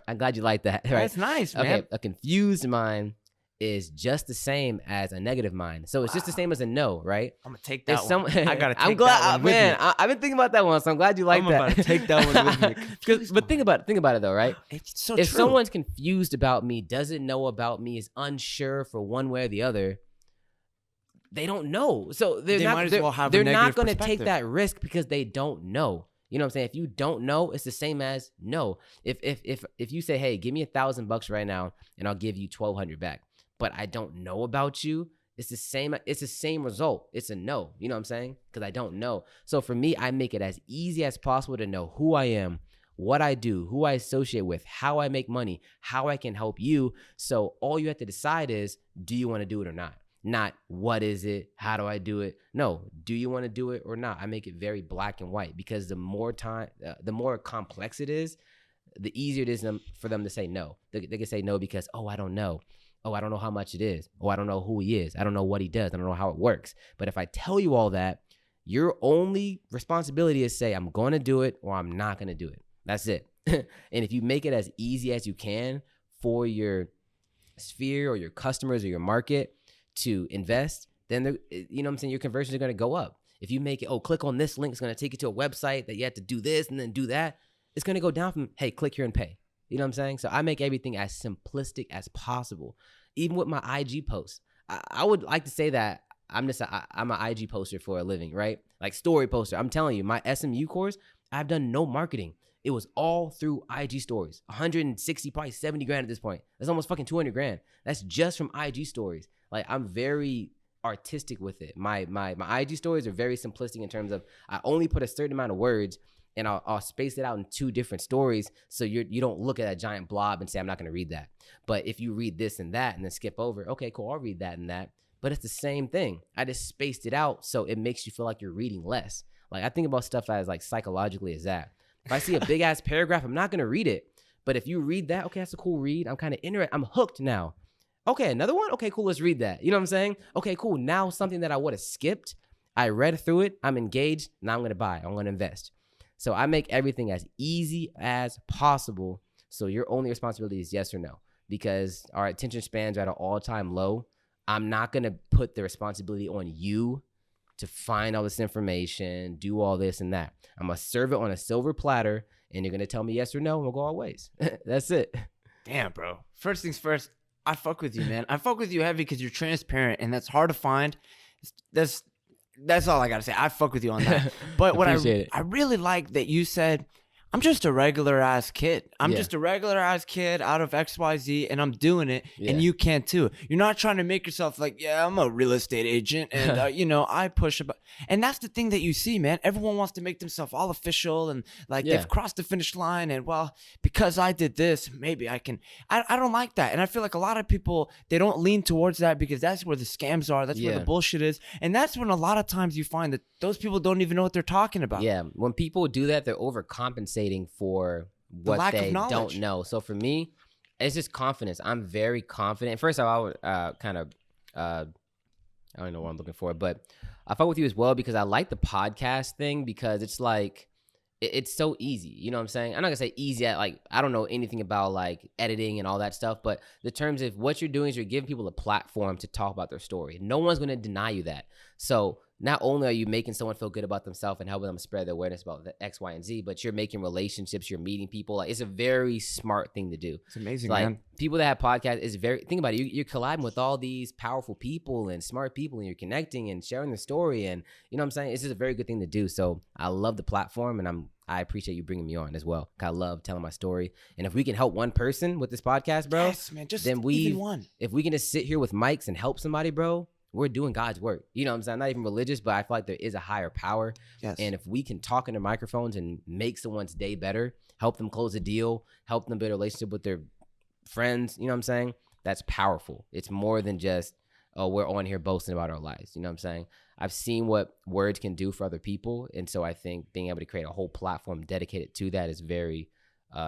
I'm glad you like that. Right? That's nice, man. Okay, a confused mind is just the same as a negative mind. So it's just the same as a no, right? I'm gonna take that one. I gotta take I'm glad, that one with man. me. I've been thinking about that one, so I'm glad you like that. I'm about to take that one with me. But think about it though, right? It's so if true. someone's confused about me, doesn't know about me, is unsure for one way or the other, they don't know. So they're not going to take that risk because they don't know. You know what I'm saying? If you don't know, it's the same as no. If you say, hey, give me $1,000 right now and I'll give you 1,200 back, but I don't know about you, it's the same result. It's a no. You know what I'm saying? Because I don't know. So for me, I make it as easy as possible to know who I am, what I do, who I associate with, how I make money, how I can help you. So all you have to decide is, do you want to do it or not? Not what is it? How do I do it? No, do you want to do it or not? I make it very black and white because the more complex it is, the easier it is for them to say no. They can say no because, oh, I don't know. Oh, I don't know how much it is. Oh, I don't know who he is. I don't know what he does. I don't know how it works. But if I tell you all that, your only responsibility is say, I'm going to do it or I'm not going to do it. That's it. And if you make it as easy as you can for your sphere or your customers or your market to invest, then you know what I'm saying, your conversions are going to go up. If you make it, click on this link, it's going to take you to a website that you have to do this and then do that. It's going to go down from, hey, click here and pay. You know what I'm saying? So I make everything as simplistic as possible. Even with my IG posts, I would like to say that I'm an IG poster for a living, right? Like story poster. I'm telling you, my SMU course, I've done no marketing. It was all through IG stories. 160, probably 70 grand at this point. That's almost fucking 200 grand. That's just from IG stories. Like I'm very artistic with it. My IG stories are very simplistic in terms of I only put a certain amount of words and I'll space it out in 2 different stories. So you don't look at a giant blob and say, I'm not going to read that. But if you read this and that and then skip over, okay, cool, I'll read that and that. But it's the same thing. I just spaced it out so it makes you feel like you're reading less. Like I think about stuff as like psychologically as that. If I see a big ass paragraph, I'm not going to read it. But if you read that, okay, that's a cool read. I'm kind of interested. I'm hooked now. Okay, another one? Okay, cool, let's read that. You know what I'm saying? Okay, cool. Now something that I would have skipped, I read through it, I'm engaged, now I'm going to buy, I'm going to invest. So I make everything as easy as possible. So your only responsibility is yes or no. Because our attention spans are at an all-time low. I'm not going to put the responsibility on you to find all this information, do all this and that. I'm going to serve it on a silver platter, and you're going to tell me yes or no, and we'll go our ways. That's it. Damn, bro. First things first, I fuck with you, man. I fuck with you heavy because you're transparent, and that's hard to find. That's all I got to say. I fuck with you on that. But what I really like that you said, I'm just a regular ass kid. I'm just a regular ass kid out of XYZ and I'm doing it and you can too. You're not trying to make yourself like, yeah, I'm a real estate agent and, I push about. And that's the thing that you see, man. Everyone wants to make themselves all official and like they've crossed the finish line and well, because I did this, maybe I can. I don't like that. And I feel like a lot of people, they don't lean towards that because that's where the scams are. That's where the bullshit is. And that's when a lot of times you find that those people don't even know what they're talking about. Yeah. When people do that, they're overcompensating for what they don't know. So for me, it's just confidence. I'm very confident. First of all, I would I don't know what I'm looking for, but I fuck with you as well because I like the podcast thing because it's like it's so easy. You know what I'm saying? I'm not gonna say easy at like, I don't know anything about like editing and all that stuff, but the terms of what you're doing is you're giving people a platform to talk about their story. No one's gonna deny you that. So not only are you making someone feel good about themselves and helping them spread their awareness about the X, Y, and Z, but you're making relationships, you're meeting people. Like, it's a very smart thing to do. It's amazing, like, man. People that have podcasts is very, think about it. You're collabing with all these powerful people and smart people, and you're connecting and sharing their story. And you know what I'm saying? It's just a very good thing to do. So I love the platform, and I appreciate you bringing me on as well. I love telling my story. And if we can help one person with this podcast, bro, Yes, man, just then even one. If we can just sit here with mics and help somebody, bro, we're doing God's work. You know what I'm saying? I'm not even religious, but I feel like there is a higher power. Yes. And if we can talk into microphones and make someone's day better, help them close a deal, help them build a relationship with their friends, you know what I'm saying? That's powerful. It's more than just, oh, we're on here boasting about our lives. You know what I'm saying? I've seen what words can do for other people. And so I think being able to create a whole platform dedicated to that is very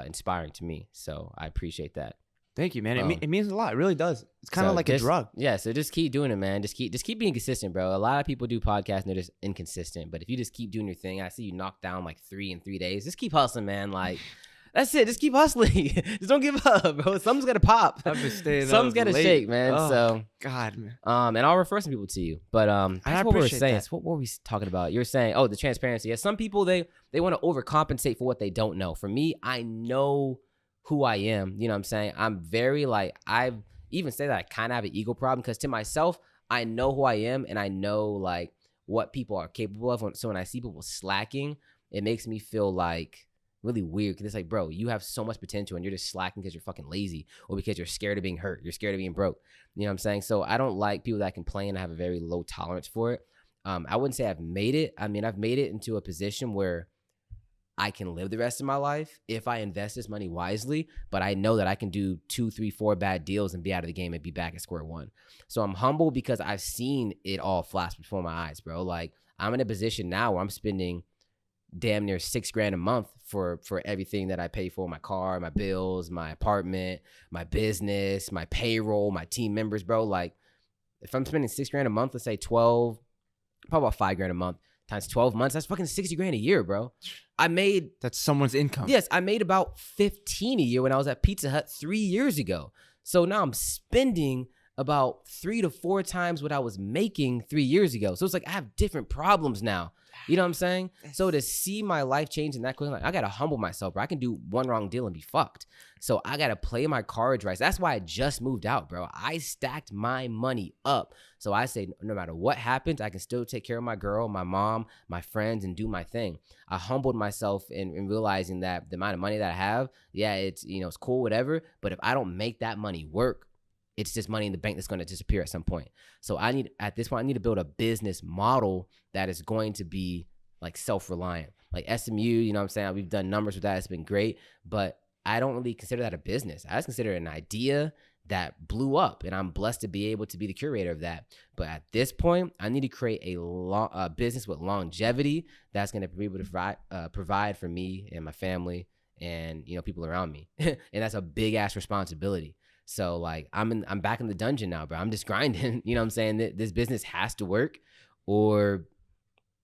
inspiring to me. So I appreciate that. Thank you, man. It means a lot. It really does. It's kind of like a drug. Yeah. So just keep doing it, man. Just keep being consistent, bro. A lot of people do podcasts and they're just inconsistent. But if you just keep doing your thing, I see you knock down like 3 in 3 days. Just keep hustling, man. Like, that's it. Just keep hustling. Just don't give up, bro. Something's gonna pop. I've been staying Something's up gonna late. shake, man. Oh, so God, man. and I'll refer some people to you. But that's what we were appreciate saying. that. So what were we talking about? You were saying, oh, the transparency. Yeah, some people they want to overcompensate for what they don't know. For me, I know who I am. You know what I'm saying? I'm very like, I've even said that I kind of have an ego problem because to myself, I know who I am and I know like what people are capable of. So when I see people slacking, it makes me feel like really weird because it's like, bro, you have so much potential and you're just slacking because you're fucking lazy or because you're scared of being hurt. You're scared of being broke. You know what I'm saying? So I don't like people that complain. I have a very low tolerance for it. I wouldn't say I've made it. I mean, I've made it into a position where I can live the rest of my life if I invest this money wisely, but I know that I can do 2, 3, 4 bad deals and be out of the game and be back at square one. So I'm humble because I've seen it all flash before my eyes, bro. Like, I'm in a position now where I'm spending damn near $6,000 a month for everything that I pay for: my car, my bills, my apartment, my business, my payroll, my team members, bro. Like, if I'm spending $6,000 a month, let's say 12, probably about $5,000 a month times 12 months, that's fucking $60,000 a year, bro. That's someone's income. Yes, I made about 15 a year when I was at Pizza Hut 3 years ago. So now I'm spending about 3 to 4 times what I was making 3 years ago. So it's like I have different problems now. You know what I'm saying? So to see my life change in that quick, like, I got to humble myself, bro. I can do one wrong deal and be fucked. So I got to play my cards right. That's why I just moved out, bro. I stacked my money up. So I say, no matter what happens, I can still take care of my girl, my mom, my friends, and do my thing. I humbled myself in realizing that the amount of money that I have, yeah, it's, you know, it's cool, whatever. But if I don't make that money work, it's just money in the bank that's going to disappear at some point. So at this point, I need to build a business model that is going to be like self-reliant. Like SMU, you know what I'm saying? We've done numbers with that. It's been great, but I don't really consider that a business. I just consider it an idea that blew up, and I'm blessed to be able to be the curator of that. But at this point, I need to create a business with longevity that's going to be able to provide for me and my family and, you know, people around me. And that's a big ass responsibility. So like I'm back in the dungeon now, bro. I'm just grinding. You know what I'm saying? This business has to work or,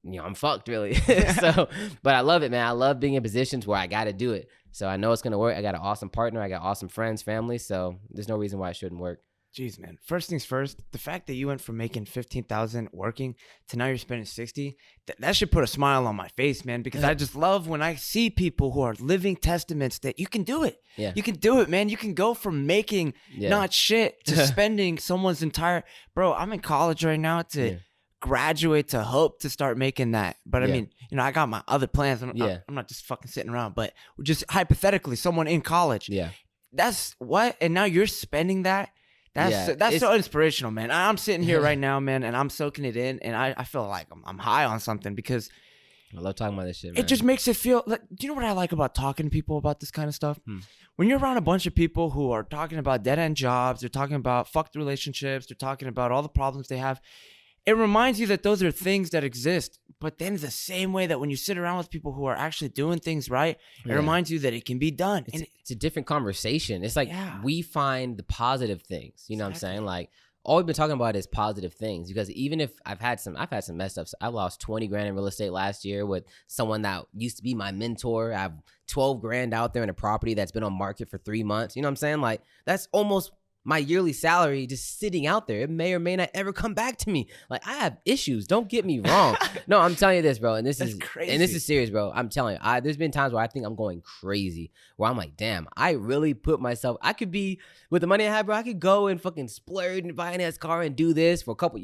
you know, I'm fucked really. So, but I love it, man. I love being in positions where I got to do it. So I know it's going to work. I got an awesome partner. I got awesome friends, family. So there's no reason why it shouldn't work. Jeez, man. First things first, the fact that you went from making 15,000 working to now you're spending 60, that should put a smile on my face, man, because I just love when I see people who are living testaments that you can do it. Yeah. You can do it, man. You can go from making not shit to spending someone's entire, bro, I'm in college right now to graduate to hope to start making that. But I mean, you know, I got my other plans. I'm not just fucking sitting around, but just hypothetically, someone in college. Yeah. That's what, and now you're spending that. That's so inspirational, man. I'm sitting here right now, man, and I'm soaking it in, and I feel like I'm high on something because I love talking about this shit, man. It just makes it feel like, do you know what I like about talking to people about this kind of stuff? When you're around a bunch of people who are talking about dead-end jobs, they're talking about fucked relationships, they're talking about all the problems they have, it reminds you that those are things that exist. But then it's the same way that when you sit around with people who are actually doing things right, it reminds you that it can be done. It's a different conversation. It's like we find the positive things. You know what I'm saying? Like, all we've been talking about is positive things, because even if I've had some messed ups. I lost 20 grand in real estate last year with someone that used to be my mentor. I have 12 grand out there in a property that's been on market for 3 months. You know what I'm saying? Like, that's almost my yearly salary just sitting out there. It may or may not ever come back to me. Like, I have issues. Don't get me wrong. No, I'm telling you this, bro. And this is crazy. And this is serious, bro. I'm telling you, there's been times where I think I'm going crazy, where I'm like, damn, I really put myself, I could be, with the money I have, bro, I could go and fucking splurge and buy a nice car and do this for a couple,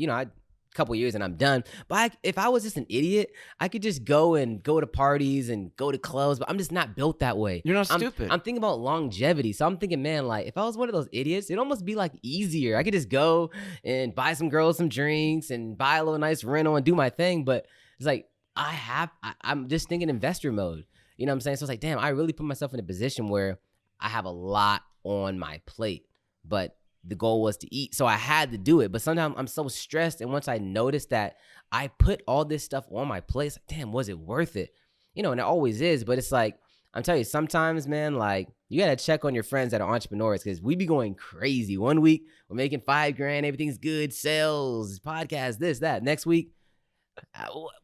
couple years and I'm done. But if I was just an idiot, I could just go to parties and go to clubs, but I'm just not built that way. You're not stupid. I'm thinking about longevity. So I'm thinking, man, like, if I was one of those idiots, it'd almost be like easier. I could just go and buy some girls some drinks and buy a little nice rental and do my thing. But it's like, I'm just thinking investor mode. You know what I'm saying? So it's like, damn, I really put myself in a position where I have a lot on my plate, but the goal was to eat. So I had to do it. But sometimes I'm so stressed. And once I noticed that I put all this stuff on my plate, it's like, damn, was it worth it? And it always is. But it's like, I'm telling you, sometimes, man, like, you got to check on your friends that are entrepreneurs, because we be going crazy. One week, we're making 5 grand. Everything's good. Sales, podcast, this, that. Next week,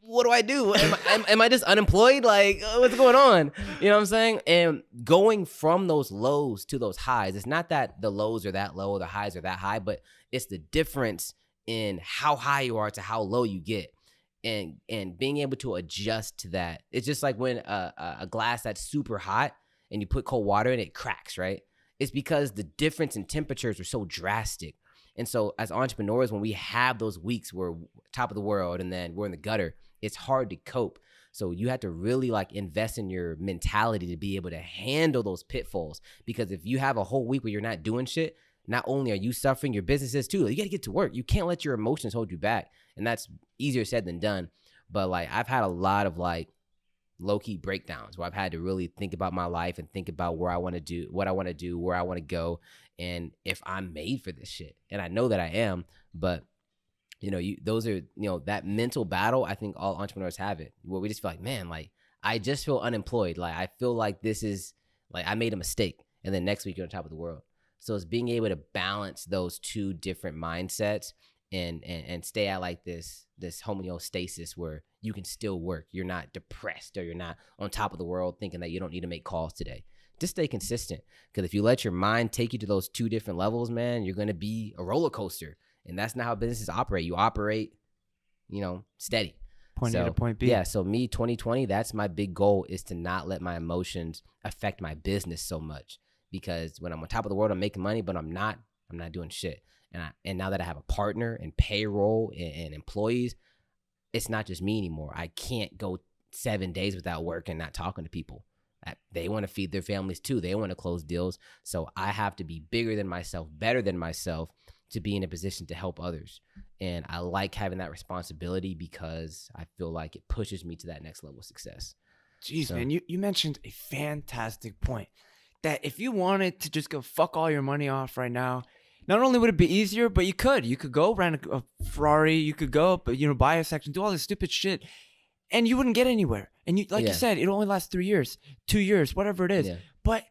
what do I do? Am I just unemployed? Like, what's going on? You know what I'm saying? And going from those lows to those highs, it's not that the lows are that low or the highs are that high, but it's the difference in how high you are to how low you get, and being able to adjust to that. It's just like when a glass that's super hot and you put cold water in it, cracks, right? It's because the difference in temperatures are so drastic. And so as entrepreneurs, when we have those weeks where we're top of the world and then we're in the gutter, it's hard to cope. So you have to really like invest in your mentality to be able to handle those pitfalls. Because if you have a whole week where you're not doing shit, not only are you suffering, your business is too. You got to get to work. You can't let your emotions hold you back. And that's easier said than done. But like, I've had a lot of like low-key breakdowns where I've had to really think about my life and think about where I want to do, what I want to do, where I want to go, and if I'm made for this shit. And I know that I am, but those are, that mental battle, I think all entrepreneurs have it, where we just feel like, man, like, I just feel unemployed. Like, I feel like this is, like, I made a mistake. And then next week you're on top of the world. So it's being able to balance those two different mindsets and stay at like this homeostasis where you can still work. You're not depressed, or you're not on top of the world thinking that you don't need to make calls today. Just stay consistent, because if you let your mind take you to those two different levels, man, you're going to be a roller coaster. And that's not how businesses operate. You operate, steady. Point A to point B. Yeah. So me, 2020, that's my big goal, is to not let my emotions affect my business so much. Because when I'm on top of the world, I'm making money, but I'm not doing shit. And now that I have a partner and payroll and employees, it's not just me anymore. I can't go 7 days without work and not talking to people. They want to feed their families too. They want to close deals. So I have to be bigger than myself, better than myself, to be in a position to help others. And I like having that responsibility, because I feel like it pushes me to that next level of success. Jeez, man, you mentioned a fantastic point, that if you wanted to just go fuck all your money off right now, not only would it be easier, but you could go rent a Ferrari, you could go, but buy a section, do all this stupid shit, and you wouldn't get anywhere. And you said, it only lasts 3 years, 2 years, whatever it is. Yeah. But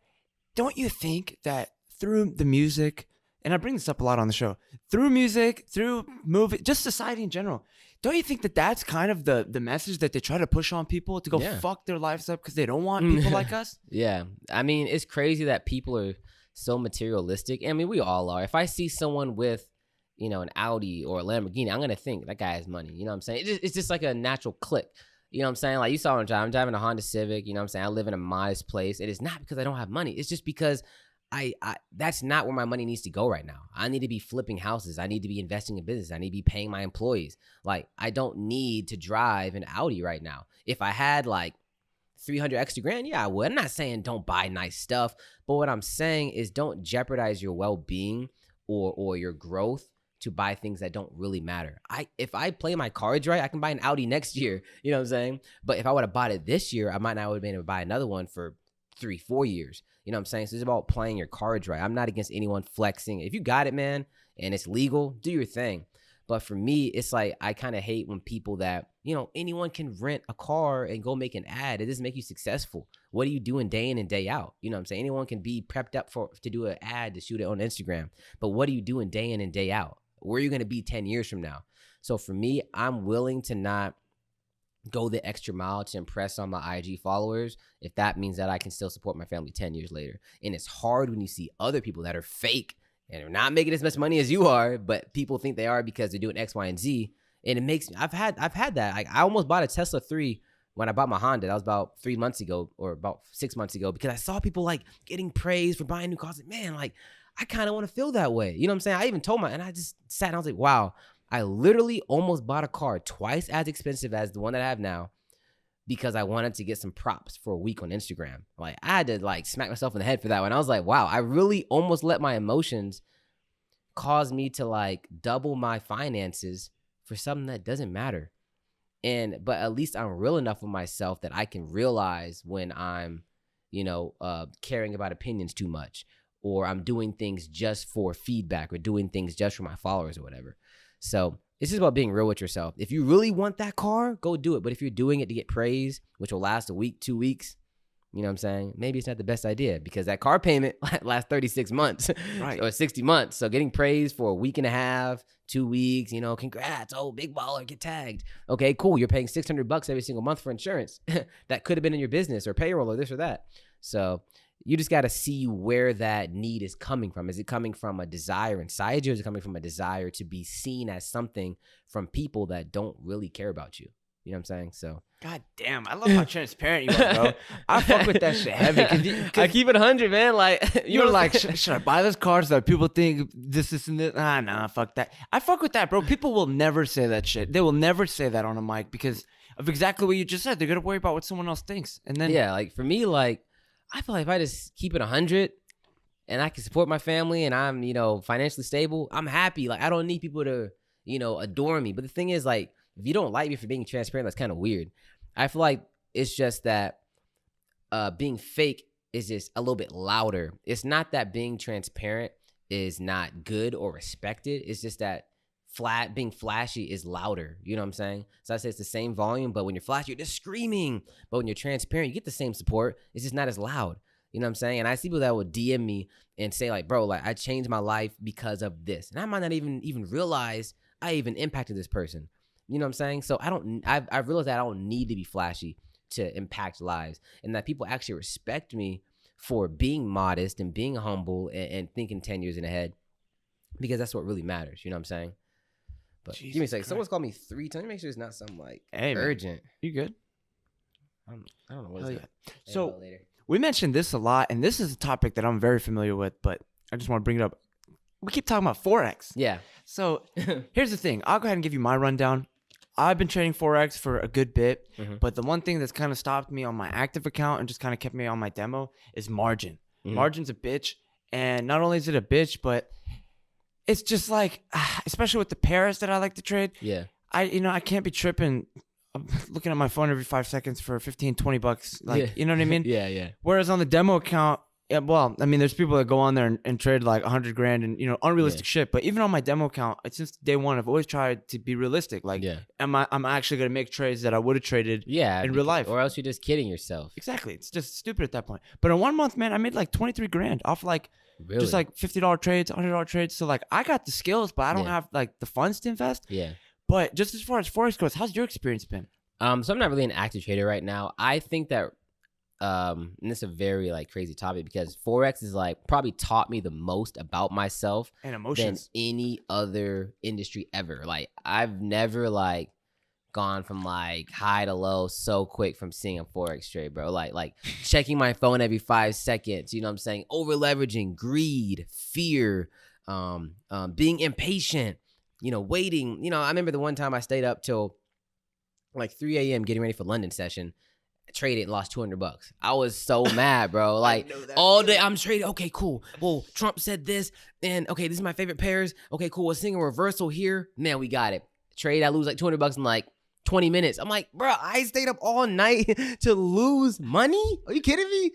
don't you think that through the music, and I bring this up a lot on the show, through music, through movie, just society in general, don't you think that that's kind of the message that they try to push on people to go fuck their lives up because they don't want people like us? Yeah. I mean, it's crazy that people are so materialistic. I mean, we all are. If I see someone with, an Audi or a Lamborghini, I'm going to think that guy has money. You know what I'm saying? It's just like a natural click. You know what I'm saying? Like, you saw what I'm driving a Honda Civic. You know what I'm saying? I live in a modest place. It is not because I don't have money. It's just because I that's not where my money needs to go right now. I need to be flipping houses. I need to be investing in business. I need to be paying my employees. Like, I don't need to drive an Audi right now. If I had like 300 extra grand, yeah, I would. I'm not saying don't buy nice stuff, but what I'm saying is don't jeopardize your well-being or your growth to buy things that don't really matter. If I play my cards right, I can buy an Audi next year. You know what I'm saying? But if I would have bought it this year, I might not have been able to buy another one for 3-4 years. You know what I'm saying? So it's about playing your cards right. I'm not against anyone flexing. If you got it, man, and it's legal, do your thing. But for me, it's like, I kind of hate when people that, anyone can rent a car and go make an ad. It doesn't make you successful. What are you doing day in and day out? You know what I'm saying? Anyone can be prepped up to do an ad, to shoot it on Instagram. But what are you doing day in and day out? where are you going to be 10 years from now? So for me, I'm willing to not go the extra mile to impress on my IG followers if that means that I can still support my family 10 years later. And it's hard when you see other people that are fake and are not making as much money as you are, but people think they are because they're doing X, Y, and Z. And it makes me, I've had that. Like, I almost bought a Tesla 3 when I bought my Honda. That was about 3 months ago or about 6 months ago, because I saw people like getting praised for buying new cars. Like, man, like, I kind of want to feel that way. You know what I'm saying? I even told and I just sat and I was like, wow, I literally almost bought a car twice as expensive as the one that I have now because I wanted to get some props for a week on Instagram. Like, I had to like smack myself in the head for that one. I was like, wow, I really almost let my emotions cause me to like double my finances for something that doesn't matter. But at least I'm real enough with myself that I can realize when I'm, caring about opinions too much, or I'm doing things just for feedback, or doing things just for my followers or whatever. So it's just about being real with yourself. If you really want that car, go do it. But if you're doing it to get praise, which will last a week, 2 weeks, you know what I'm saying? Maybe it's not the best idea, because that car payment lasts 36 months, right, or 60 months. So getting praise for a week and a half, 2 weeks, congrats. Oh, big baller, get tagged. Okay, cool. You're paying $600 every single month for insurance. That could have been in your business or payroll or this or that. So you just got to see where that need is coming from. Is it coming from a desire inside you? Or is it coming from a desire to be seen as something from people that don't really care about you? You know what I'm saying? So, God damn, I love how transparent you are, bro. I fuck with that shit heavy. I keep it 100, man. Like, you're like, should I buy this car so that people think this, and this? Nah, fuck that. I fuck with that, bro. People will never say that shit. They will never say that on a mic because of exactly what you just said. They're gonna worry about what someone else thinks, and then like for me, like, I feel like if I just keep it 100 and I can support my family and I'm, financially stable, I'm happy. Like, I don't need people to, adore me. But the thing is, like, if you don't like me for being transparent, that's kind of weird. I feel like it's just that being fake is just a little bit louder. It's not that being transparent is not good or respected. It's just that being flashy is louder. You know what I'm saying? So I say it's the same volume, but when you're flashy, you're just screaming. But when you're transparent, you get the same support. It's just not as loud. You know what I'm saying? And I see people that would DM me and say like, bro, like, I changed my life because of this. And I might not even realize I even impacted this person. You know what I'm saying? So I've realized that I don't need to be flashy to impact lives, and that people actually respect me for being modest and being humble and thinking 10 years in ahead, because that's what really matters. You know what I'm saying? But Jesus, give me a second. Someone's called me 3 times. Make sure it's not something like urgent. You good? I don't know what it's So we mentioned this a lot, and this is a topic that I'm very familiar with, but I just want to bring it up. We keep talking about Forex. Yeah. So here's the thing. I'll go ahead and give you my rundown. I've been trading Forex for a good bit, but the one thing that's kind of stopped me on my active account and just kind of kept me on my demo is margin. Margin's a bitch, and not only is it a bitch, but it's just like, especially with the pairs that I like to trade. Yeah. I can't be tripping. I'm looking at my phone every 5 seconds for $15-$20. Like, you know what I mean? Yeah. Whereas on the demo account, there's people that go on there and trade like $100,000 and, unrealistic shit. But even on my demo account, since day one, I've always tried to be realistic. Like, I'm actually going to make trades that I would have traded in real life. Or else you're just kidding yourself. Exactly. It's just stupid at that point. But in 1 month, man, I made like $23,000 off like just like $50 trades, $100 trades. So like, I got the skills, but I don't have like the funds to invest. Yeah. But just as far as Forex goes, how's your experience been? So I'm not really an active trader right now. I think that and this is a very like crazy topic, because Forex is like probably taught me the most about myself and emotions than any other industry ever. Like, I've never like gone from like high to low so quick from seeing a Forex trade, bro. Like checking my phone every 5 seconds, you know what I'm saying? Over leveraging, greed, fear, being impatient, waiting. I remember the one time I stayed up till like 3 a.m. getting ready for London session. Traded and lost $200. I was so mad, bro. Like, all day I'm trading. Okay, cool. Well, Trump said this, and okay, this is my favorite pairs. Okay, cool. We're seeing a reversal here. Man, we got it. Trade, I lose like $200 in like 20 minutes. I'm like, bro, I stayed up all night to lose money? Are you kidding me?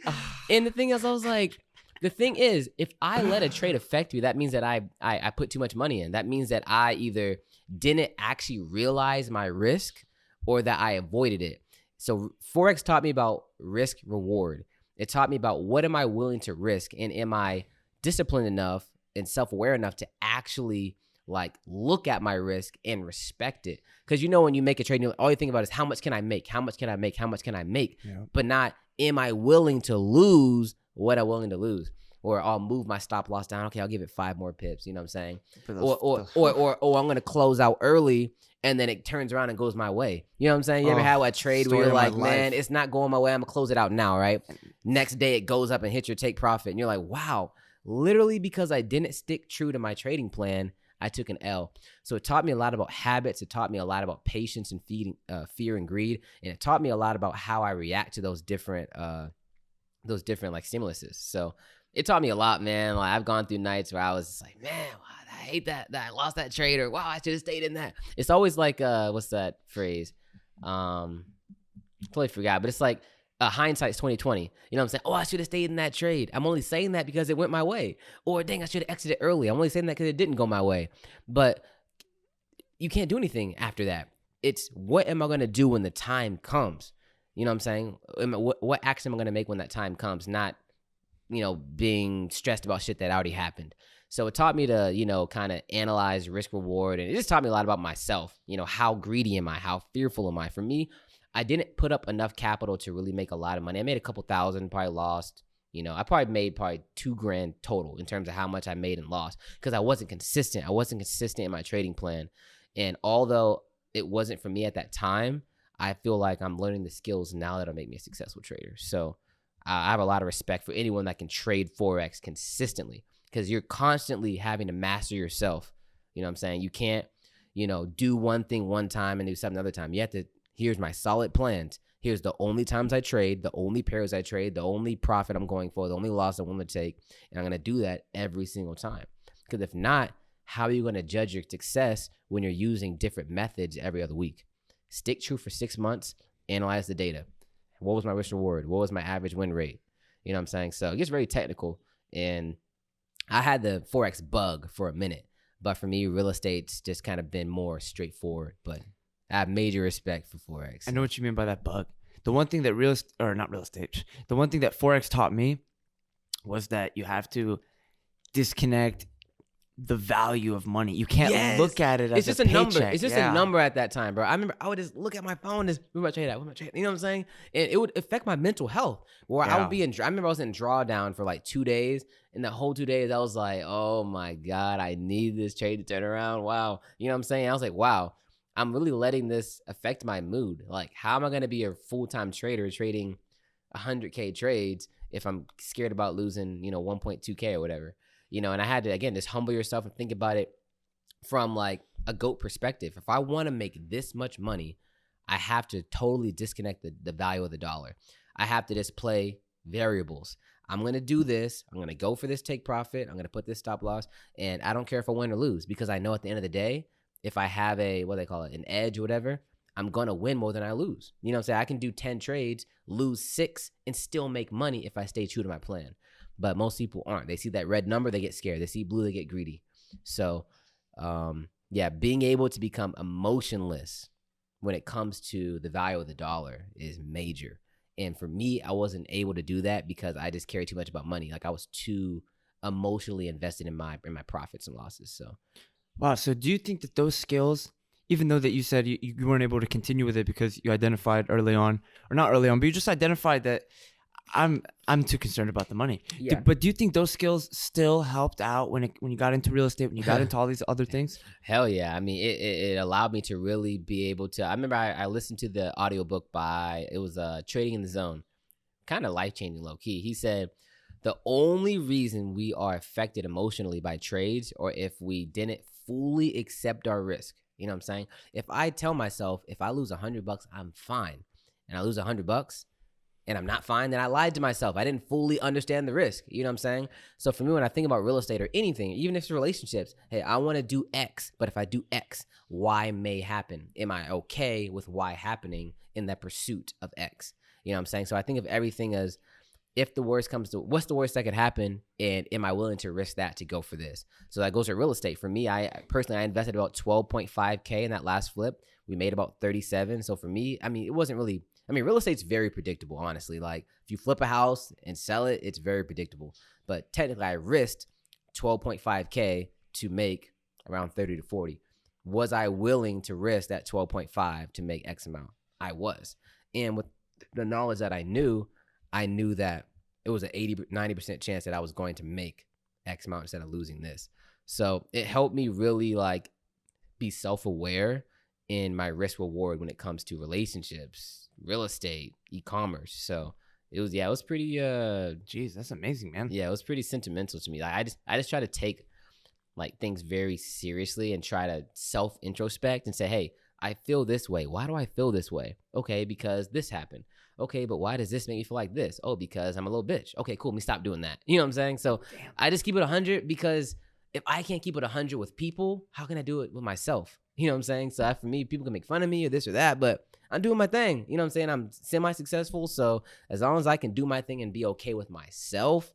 And the thing is, the thing is, if I let a trade affect me, that means that I put too much money in. That means that I either didn't actually realize my risk or that I avoided it. So Forex taught me about risk reward. It taught me about what am I willing to risk, and am I disciplined enough and self-aware enough to actually like look at my risk and respect it. Because when you make a trade, all you think about is how much can I make? How much can I make? How much can I make? Yeah. But not, am I willing to lose what I'm willing to lose? Or I'll move my stop loss down. Okay, I'll give it 5 more pips. You know what I'm saying? Or I'm gonna close out early and then it turns around and goes my way. You know what I'm saying? You ever had a trade where you're like, man, it's not going my way. I'm gonna close it out now, right? Next day it goes up and hits your take profit, and you're like, wow, literally because I didn't stick true to my trading plan, I took an L. So it taught me a lot about habits. It taught me a lot about patience and fear and greed, and it taught me a lot about how I react to those different like stimuluses. So it taught me a lot, man. Like I've gone through nights where I was just like, man, I hate that I lost that trade, or wow, I should have stayed in that. It's always like, what's that phrase? Totally forgot, but it's like hindsight's 2020. You know what I'm saying? Oh, I should have stayed in that trade. I'm only saying that because it went my way. Or dang, I should have exited early. I'm only saying that because it didn't go my way. But you can't do anything after that. It's what am I going to do when the time comes? You know what I'm saying? What action am I going to make when that time comes? Not being stressed about shit that already happened. So it taught me to, kind of analyze risk reward. And it just taught me a lot about myself. How greedy am I? How fearful am I? For me, I didn't put up enough capital to really make a lot of money. I made a couple thousand, probably lost. I probably made $2,000 total in terms of how much I made and lost because I wasn't consistent. I wasn't consistent in my trading plan. And although it wasn't for me at that time, I feel like I'm learning the skills now that'll make me a successful trader. So I have a lot of respect for anyone that can trade Forex consistently because you're constantly having to master yourself. You know what I'm saying? You can't, do one thing one time and do something another time. You have to, here's my solid plans. Here's the only times I trade, the only pairs I trade, the only profit I'm going for, the only loss I'm willing to take. And I'm going to do that every single time. Because if not, how are you going to judge your success when you're using different methods every other week? Stick true for 6 months, analyze the data. What was my risk reward? What was my average win rate? You know what I'm saying? So it gets very technical. And I had the Forex bug for a minute. But for me, real estate's just kind of been more straightforward. But I have major respect for Forex. I know what you mean by that bug. The one thing that the one thing that Forex taught me was that you have to disconnect the value of money. You can't look at it as it's just a paycheck. number. It's just a number at that time, bro. I remember I would just look at my phone and where my trade at? Where my trade? You know what I'm saying? And it would affect my mental health. Where I would be I remember I was in drawdown for like 2 days, and the whole 2 days I was like, oh my God, I need this trade to turn around. Wow. You know what I'm saying? I was like, wow, I'm really letting this affect my mood. Like, how am I going to be a full-time trader trading 100K trades if I'm scared about losing, 1.2K or whatever? And I had to, again, just humble yourself and think about it from like a GOAT perspective. If I want to make this much money, I have to totally disconnect the value of the dollar. I have to just play variables. I'm going to do this. I'm going to go for this take profit. I'm going to put this stop loss. And I don't care if I win or lose because I know at the end of the day, if I have an edge or whatever, I'm going to win more than I lose. You know what I'm saying? I can do 10 trades, lose 6, and still make money if I stay true to my plan. But most people aren't. They see that red number, they get scared. They see blue, they get greedy. So, being able to become emotionless when it comes to the value of the dollar is major. And for me, I wasn't able to do that because I just cared too much about money. Like I was too emotionally invested in my profits and losses. So, wow. So do you think that those skills, even though that you said you weren't able to continue with it because you identified early on, or not early on, but you just identified that I'm too concerned about the money. Yeah. But do you think those skills still helped out when you got into real estate, when you got into all these other things? Hell yeah. I mean, it allowed me to really be able to, I remember I listened to the audiobook it was Trading in the Zone, kind of life-changing low key. He said, the only reason we are affected emotionally by trades or if we didn't fully accept our risk, you know what I'm saying? If I tell myself, if I lose $100, I'm fine, and I lose $100, and I'm not fine, then I lied to myself. I didn't fully understand the risk. You know what I'm saying? So for me, when I think about real estate or anything, even if it's relationships, hey, I want to do X, but if I do X, Y may happen. Am I okay with Y happening in that pursuit of X? You know what I'm saying? So I think of everything as, if the worst comes to, what's the worst that could happen? And am I willing to risk that to go for this? So that goes to real estate. For me, I invested about 12.5K in that last flip. We made about 37. So for me, it wasn't really, real estate's very predictable, honestly. Like if you flip a house and sell it, it's very predictable. But technically I risked 12.5K to make around 30 to 40. Was I willing to risk that 12.5 to make X amount? I was. And with the knowledge that I knew that it was an 90% chance that I was going to make X amount instead of losing this. So it helped me really like be self-aware in my risk reward when it comes to relationships, real estate, e-commerce. So it was pretty Jeez, that's amazing, man. yeah, it was pretty sentimental to me. Like I just try to take like things very seriously and try to self-introspect and say, hey, I feel this way. Why do I feel this way? Okay, because this happened. Okay, but why does this make me feel like this? Oh, because I'm a little bitch. Okay, cool. Let me stop doing that. You know what I'm saying? So Damn. I just keep it 100 because if I can't keep it 100 with people, how can I do it with myself? You know what I'm saying? So for me, people can make fun of me or this or that, but I'm doing my thing. You know what I'm saying? I'm semi-successful. So as long as I can do my thing and be okay with myself,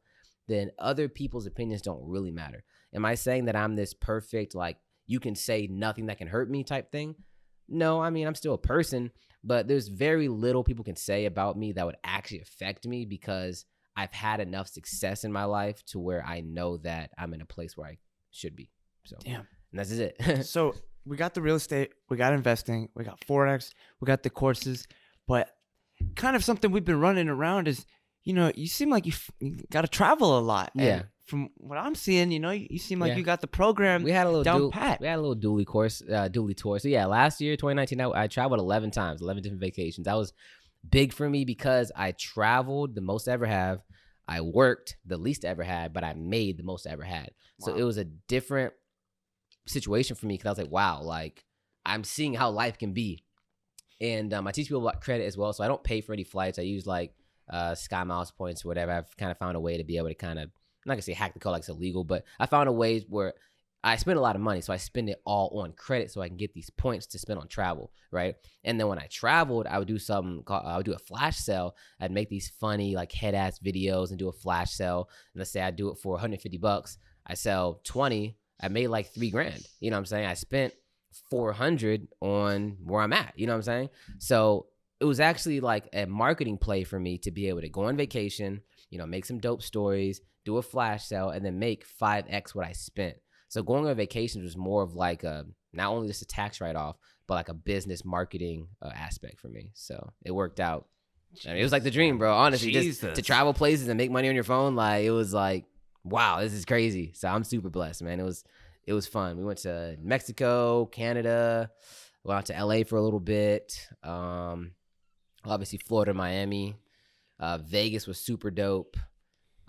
then other people's opinions don't really matter. Am I saying that I'm this perfect, like, you can say nothing that can hurt me type thing? No, I mean, I'm still a person, but there's very little people can say about me that would actually affect me because I've had enough success in my life to where I know that I'm in a place where I should be. So, Damn. And that's it. So we got the real estate, we got investing, we got Forex, we got the courses, but kind of something we've been running around is, you seem like you got to travel a lot. Yeah. And from what I'm seeing, you seem like Yeah. you got the program We had a little down pat. We had a little Dooley course, Dooley tour. So yeah, last year, 2019, I traveled 11 times, 11 different vacations. That was big for me because I traveled the most I ever have. I worked the least I ever had, but I made the most I ever had. So Wow. it was a different situation for me because I was like, wow, like I'm seeing how life can be. And I teach people about credit as well. So I don't pay for any flights. I use like Sky Miles points or whatever. I've kind of found a way to be able to kind of, I'm not gonna say hack the code like it's illegal, but I found a way where I spend a lot of money. So I spend it all on credit so I can get these points to spend on travel, right? And then when I traveled, I would do something called, I would do a flash sale. I'd make these funny like head ass videos and do a flash sale. And let's say I do it for $150. I sell 20. I made like $3,000. You know what I'm saying? I spent 400 on where I'm at. You know what I'm saying? So it was actually like a marketing play for me to be able to go on vacation, make some dope stories, do a flash sale, and then make 5x what I spent. So going on vacations was more of like not only just a tax write-off, but like a business marketing aspect for me. So it worked out. I mean, it was like the dream, bro. Honestly, just to travel places and make money on your phone, like it was like, wow, this is crazy. So I'm super blessed, man. It was fun. We went to Mexico, Canada, went out to LA for a little bit. Obviously Florida, Miami, Vegas was super dope.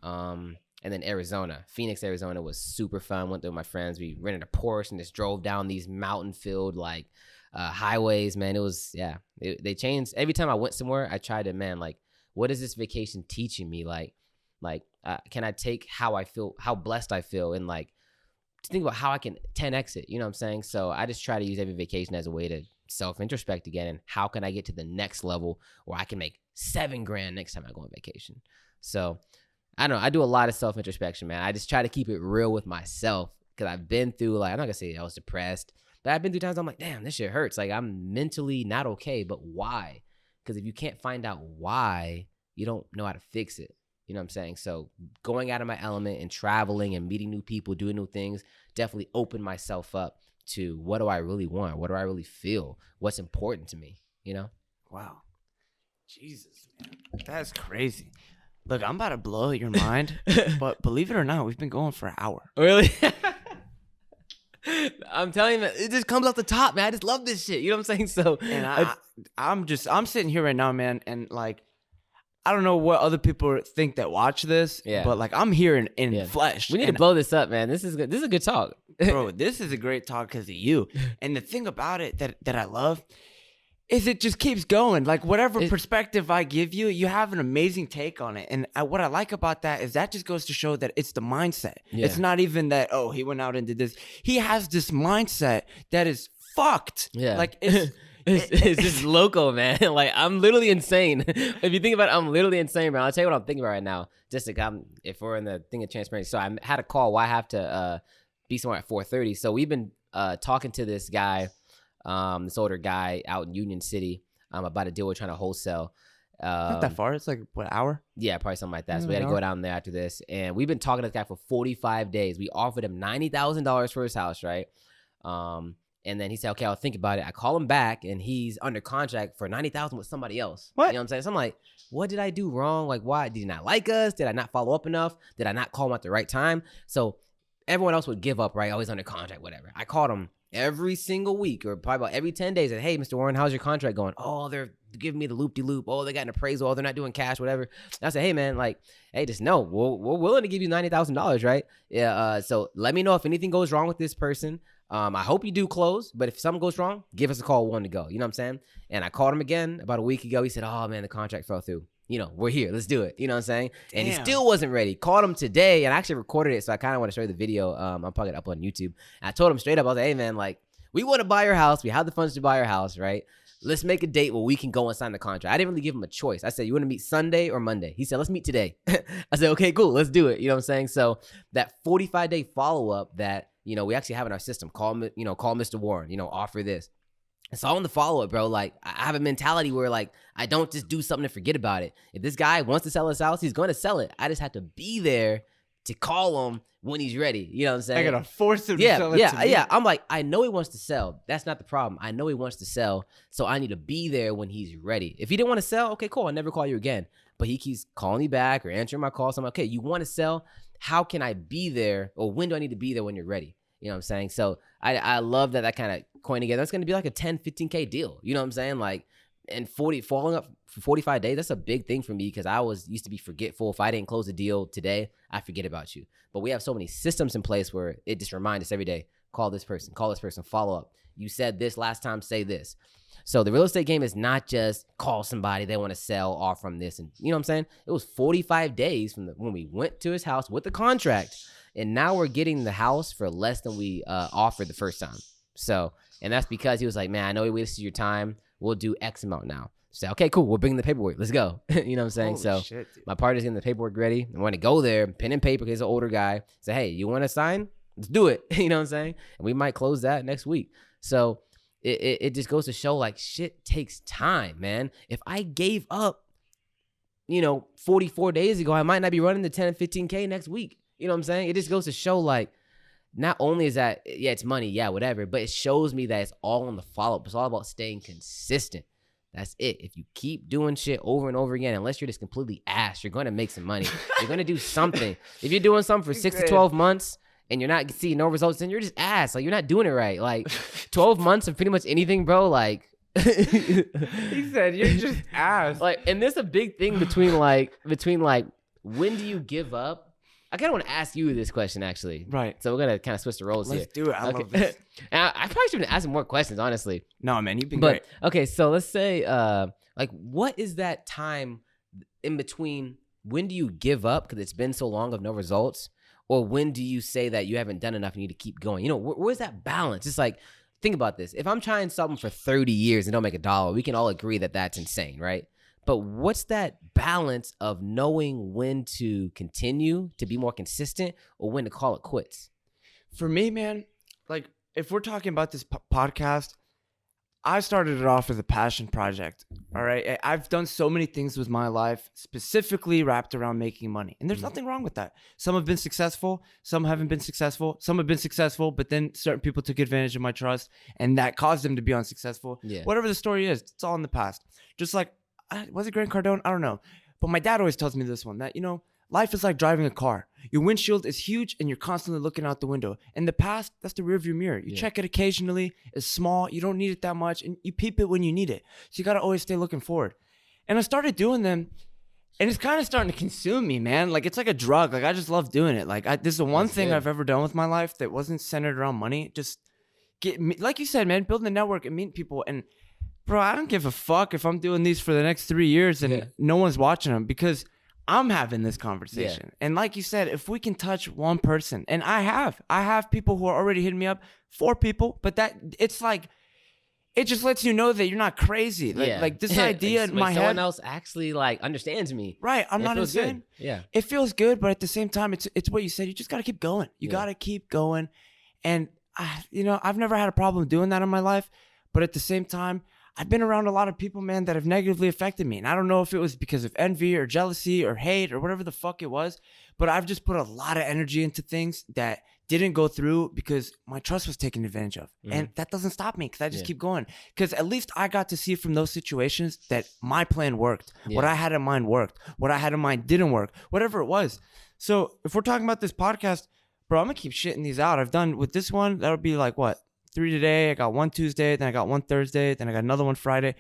And then Arizona, Phoenix, Arizona was super fun. Went there with my friends. We rented a Porsche and just drove down these mountain-filled like highways, man. It was, yeah, they changed. Every time I went somewhere, I tried to, man, like, what is this vacation teaching me? Like, can I take how I feel, how blessed I feel, and like to think about how I can 10x it, you know what I'm saying? So I just try to use every vacation as a way to self-introspect again, and how can I get to the next level where I can make $7,000 next time I go on vacation. So I don't know. I do a lot of self-introspection, man. I just try to keep it real with myself because I've been through, like, I'm not going to say I was depressed, but I've been through times I'm like, damn, this shit hurts. Like, I'm mentally not okay, but why? Because if you can't find out why, you don't know how to fix it. You know what I'm saying? So going out of my element and traveling and meeting new people, doing new things, definitely opened myself up to what do I really want? What do I really feel? What's important to me? Wow. Jesus, man. That's crazy. Look, I'm about to blow your mind, but believe it or not, we've been going for an hour. Really? I'm telling you, man, it just comes off the top, man. I just love this shit. You know what I'm saying? So, And I'm sitting here right now, man, and like, I don't know what other people think that watch this, but like, I'm here in flesh. We need to blow this up, man. This is good. This is a good talk. Bro, this is a great talk because of you. And the thing about it that I love is it just keeps going. Like, whatever perspective I give you, you have an amazing take on it. And what I like about that is that just goes to show that it's the mindset. Yeah. It's not even that, oh, he went out and did this. He has this mindset that is fucked. Yeah. Like, it's just loco, man. Like, I'm literally insane. If you think about it, I'm literally insane, man. I'll tell you what I'm thinking about right now. Just to if we're in the thing of transparency. So I had a call where I have to be somewhere at 4:30. So we've been talking to this guy, this older guy out in Union City, about a deal we're trying to wholesale. not that far. It's like, what, an hour? Yeah, probably something like that. So we had to go down there after this. And we've been talking to this guy for 45 days. We offered him $90,000 for his house, right? And then he said, okay, I'll think about it. I call him back and he's under contract for $90,000 with somebody else. What? You know what I'm saying? So I'm like, what did I do wrong? Like, why? Did he not like us? Did I not follow up enough? Did I not call him at the right time? So everyone else would give up, right? Always under contract, whatever. I called him every single week or probably about every 10 days. And, hey, Mr. Warren, how's your contract going? Oh, they're giving me the loop-de-loop. Oh, they got an appraisal. Oh, they're not doing cash, whatever. And I said, hey, man, like, hey, just know we're willing to give you $90,000, right? Yeah. So let me know if anything goes wrong with this person. I hope you do close, but if something goes wrong, give us a call, one to go. You know what I'm saying? And I called him again about a week ago. He said, oh, man, the contract fell through. You know, we're here. Let's do it. You know what I'm saying? And he still wasn't ready. Called him today and I actually recorded it. So I kind of want to show you the video. I'm probably going to upload on YouTube. And I told him straight up, I was like, hey, man, like, we want to buy your house. We have the funds to buy your house, right? Let's make a date where we can go and sign the contract. I didn't really give him a choice. I said, you want to meet Sunday or Monday? He said, let's meet today. I said, okay, cool. Let's do it. You know what I'm saying? So that 45-day follow-up that, you know, we actually have in our system, call Mr. Warren, you know, offer this. It's all in the follow-up, bro. Like, I have a mentality where, like, I don't just do something to forget about it. If this guy wants to sell his house, he's going to sell it. I just have to be there to call him when he's ready. You know what I'm saying? I gotta force him to sell it to me. Yeah. I'm like, I know he wants to sell. That's not the problem. I know he wants to sell, so I need to be there when he's ready. If he didn't want to sell, okay, cool. I'll never call you again. But he keeps calling me back or answering my calls. So I'm like, okay, you want to sell? How can I be there? Or when do I need to be there when you're ready? You know what I'm saying? So I love that kind of coin together. That's going to be like a 10, 15K deal. You know what I'm saying? Like, and following up for 45 days, that's a big thing for me because I used to be forgetful. If I didn't close a deal today, I forget about you. But we have so many systems in place where it just reminds us every day, call this person, follow up. You said this last time, say this. So the real estate game is not just call somebody, they want to sell, offer from this. And you know what I'm saying? It was 45 days from when we went to his house with the contract. And now we're getting the house for less than we offered the first time. So, and that's because he was like, man, I know he wasted your time. We'll do X amount now. So, okay, cool. We'll bring the paperwork. Let's go. You know what I'm saying? Holy shit, my partner's getting the paperwork ready. I want to go there, pen and paper, because he's an older guy. Say, hey, you want to sign? Let's do it. You know what I'm saying? And we might close that next week. So it just goes to show, like, shit takes time, man. If I gave up, 44 days ago, I might not be running the 10 and 15K next week. You know what I'm saying? It just goes to show, like, not only is that, yeah, it's money, yeah, whatever, but it shows me that it's all on the follow-up. It's all about staying consistent. That's it. If you keep doing shit over and over again, unless you're just completely ass, you're going to make some money. You're going to do something. If you're doing something for 6 to 12 months and you're not seeing no results, then you're just ass. Like, you're not doing it right. Like, 12 months of pretty much anything, bro, like. He said, you're just ass. Like, and there's a big thing between when do you give up? I kind of want to ask you this question, actually. Right. So we're going to kind of switch the roles here. Let's do it. I love this. And I probably should have asked more questions, honestly. No, man, you've been great. Okay, so let's say, what is that time in between? When do you give up because it's been so long of no results? Or when do you say that you haven't done enough and you need to keep going? Where's that balance? It's like, think about this. If I'm trying something for 30 years and don't make $1, we can all agree that that's insane, right? But what's that balance of knowing when to continue to be more consistent or when to call it quits? For me, man, like, if we're talking about this podcast, I started it off as a passion project. All right. I've done so many things with my life specifically wrapped around making money. And there's nothing wrong with that. Some have been successful. Some haven't been successful. Some have been successful, but then certain people took advantage of my trust and that caused them to be unsuccessful. Yeah. Whatever the story is, it's all in the past. Just like, was it Grant Cardone? I don't know. But my dad always tells me this one, that, life is like driving a car. Your windshield is huge and you're constantly looking out the window. In the past, that's the rearview mirror. You check it occasionally. It's small. You don't need it that much. And you peep it when you need it. So you got to always stay looking forward. And I started doing them. And it's kind of starting to consume me, man. Like, it's like a drug. Like, I just love doing it. Like, this is the one thing I've ever done with my life that wasn't centered around money. Just like you said, man, building a network and meeting people. And bro, I don't give a fuck if I'm doing these for the next 3 years and no one's watching them because I'm having this conversation. Yeah. And like you said, if we can touch one person, and I have people who are already hitting me up, 4 people, but it's like, it just lets you know that you're not crazy. Like this idea in my head. Someone else actually understands me. Right. I'm not insane. Good. Yeah. It feels good, but at the same time, it's what you said. You just got to keep going. You got to keep going. And I've never had a problem doing that in my life, but at the same time, I've been around a lot of people, man, that have negatively affected me. And I don't know if it was because of envy or jealousy or hate or whatever the fuck it was, but I've just put a lot of energy into things that didn't go through because my trust was taken advantage of. Mhm. And that doesn't stop me because I just Yeah. keep going. Because at least I got to see from those situations that my plan worked. What Yeah. I had in mind worked. What I had in mind didn't work. Whatever it was. So if we're talking about this podcast, bro, I'm going to keep shitting these out. I've done with this one, that'll be like what? 3 today. I got 1 Tuesday. Then I got 1 Thursday. Then I got another one Friday.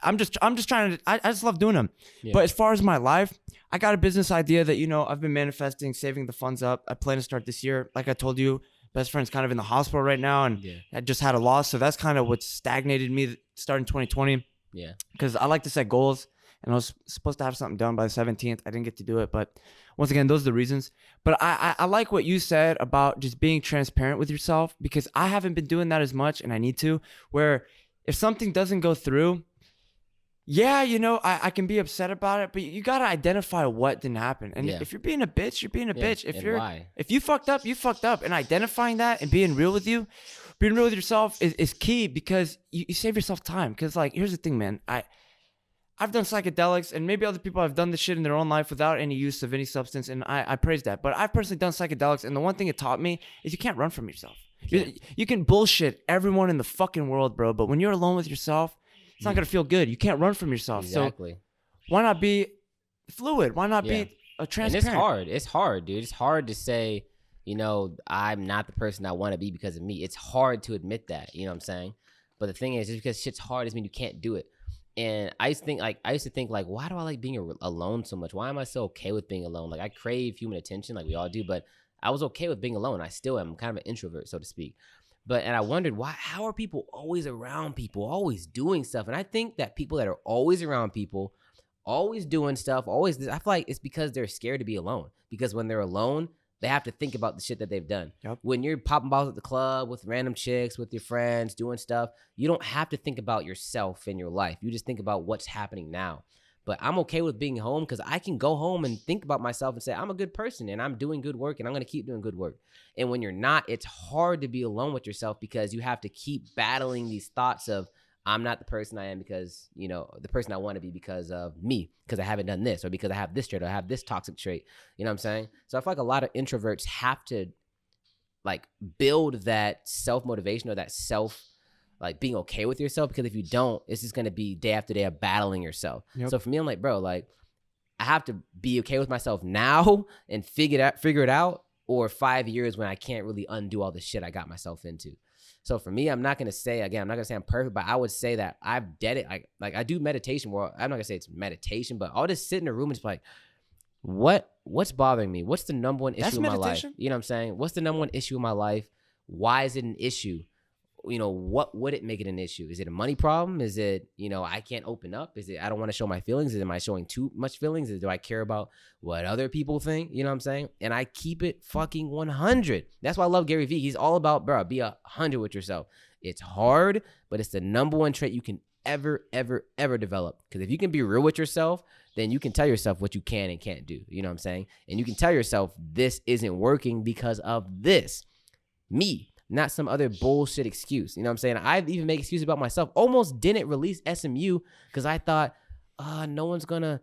I'm just trying to, I just love doing them. Yeah. But as far as my life, I got a business idea that, I've been manifesting, saving the funds up. I plan to start this year. Like I told you, best friend's kind of in the hospital right now. And Yeah. I just had a loss. So that's kind of what stagnated me starting 2020. Yeah. Because I like to set goals. And I was supposed to have something done by the 17th. I didn't get to do it. But once again, those are the reasons. But I like what you said about just being transparent with yourself, because I haven't been doing that as much, and I need to, where if something doesn't go through, yeah, I can be upset about it, but you got to identify what didn't happen. And Yeah. if you're being a bitch, you're being a bitch. Why? If you fucked up, you fucked up. And identifying that and being real with yourself is key, because you save yourself time. Because like, here's the thing, man. I've done psychedelics, and maybe other people have done this shit in their own life without any use of any substance, and I praise that. But I've personally done psychedelics, and the one thing it taught me is you can't run from yourself. You can bullshit everyone in the fucking world, bro, but when you're alone with yourself, it's not gonna feel good. You can't run from yourself. Exactly. So why not be fluid? Why not Yeah. be a transparent? And it's hard. It's hard, dude. It's hard to say, I'm not the person I want to be because of me. It's hard to admit that, you know what I'm saying? But the thing is, just because shit's hard doesn't mean you can't do it. And I used to think like, why do I like being alone so much? Why am I so okay with being alone? Like, I crave human attention like we all do, but I was okay with being alone. I still am. I'm kind of an introvert, so to speak. And I wondered how are people always around people, always doing stuff? And I think that people that are always around people, always doing stuff, I feel like it's because they're scared to be alone. Because when they're alone, they have to think about the shit that they've done. Yep. When you're popping bottles at the club with random chicks, with your friends, doing stuff, you don't have to think about yourself and your life. You just think about what's happening now. But I'm okay with being home because I can go home and think about myself and say, I'm a good person and I'm doing good work and I'm going to keep doing good work. And when you're not, it's hard to be alone with yourself because you have to keep battling these thoughts of, I'm not the person I am because, the person I want to be because of me, because I haven't done this, or because I have this trait, or I have this toxic trait. You know what I'm saying? So I feel like a lot of introverts have to like build that self-motivation or that like being okay with yourself, because if you don't, it's just going to be day after day of battling yourself. Yep. So for me, I'm like, bro, like I have to be okay with myself now and figure it out, or 5 years when I can't really undo all the shit I got myself into. So for me, I'm not going to say I'm perfect, but I would say that I've did it. Like I do meditation where I'm not going to say it's meditation, but I'll just sit in a room and just be like, what's bothering me? What's the number one issue in my life? You know what I'm saying? What's the number one issue in my life? Why is it an issue? What would it make it an issue? Is it a money problem? Is it, I can't open up? Is it, I don't want to show my feelings? Am I showing too much feelings? Do I care about what other people think? You know what I'm saying? And I keep it fucking 100. That's why I love Gary Vee. He's all about, bro, be 100 with yourself. It's hard, but it's the number one trait you can ever develop. Because if you can be real with yourself, then you can tell yourself what you can and can't do. You know what I'm saying? And you can tell yourself this isn't working because of this. Me. Not some other bullshit excuse. You know what I'm saying? I've even made excuses about myself. Almost didn't release SMU because I thought, no one's gonna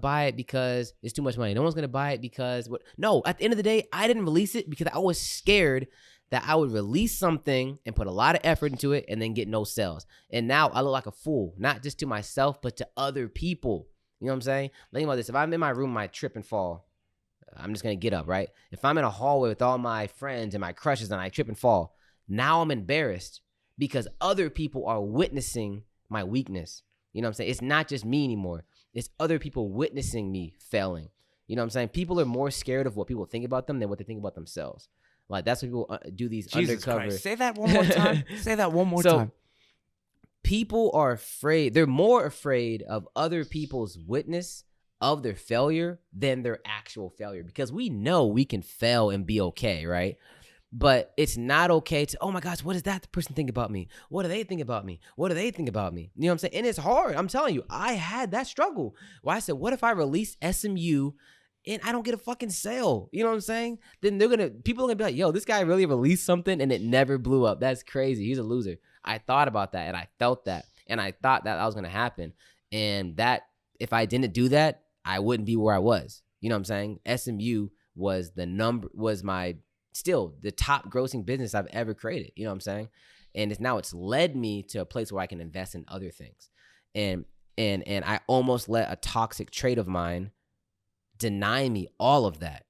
buy it because it's too much money. No one's gonna buy it because what? No, at the end of the day, I didn't release it because I was scared that I would release something and put a lot of effort into it and then get no sales. And now I look like a fool, not just to myself, but to other people. You know what I'm saying? Think about this. If I'm in my room, I trip and fall, I'm just going to get up, right? If I'm in a hallway with all my friends and my crushes and I trip and fall, now I'm embarrassed because other people are witnessing my weakness. You know what I'm saying? It's not just me anymore. It's other people witnessing me failing. You know what I'm saying? People are more scared of what people think about them than what they think about themselves. Like, that's what people do these Jesus undercover. Christ. Say that one more time. Say that one more time. People are afraid. They're more afraid of other people's witness of their failure than their actual failure, because we know we can fail and be okay, right? But it's not okay to, oh my gosh, what does that person think about me? What do they think about me? What do they think about me? You know what I'm saying? And it's hard. I'm telling you, I had that struggle where I said, what if I release SMU and I don't get a fucking sale? You know what I'm saying? Then people are gonna be like, yo, this guy really released something and it never blew up. That's crazy. He's a loser. I thought about that and I felt that and I thought that was gonna happen. And that if I didn't do that, I wouldn't be where I was. You know what I'm saying? SMU was my still the top grossing business I've ever created. You know what I'm saying? And it's led me to a place where I can invest in other things. And I almost let a toxic trait of mine deny me all of that.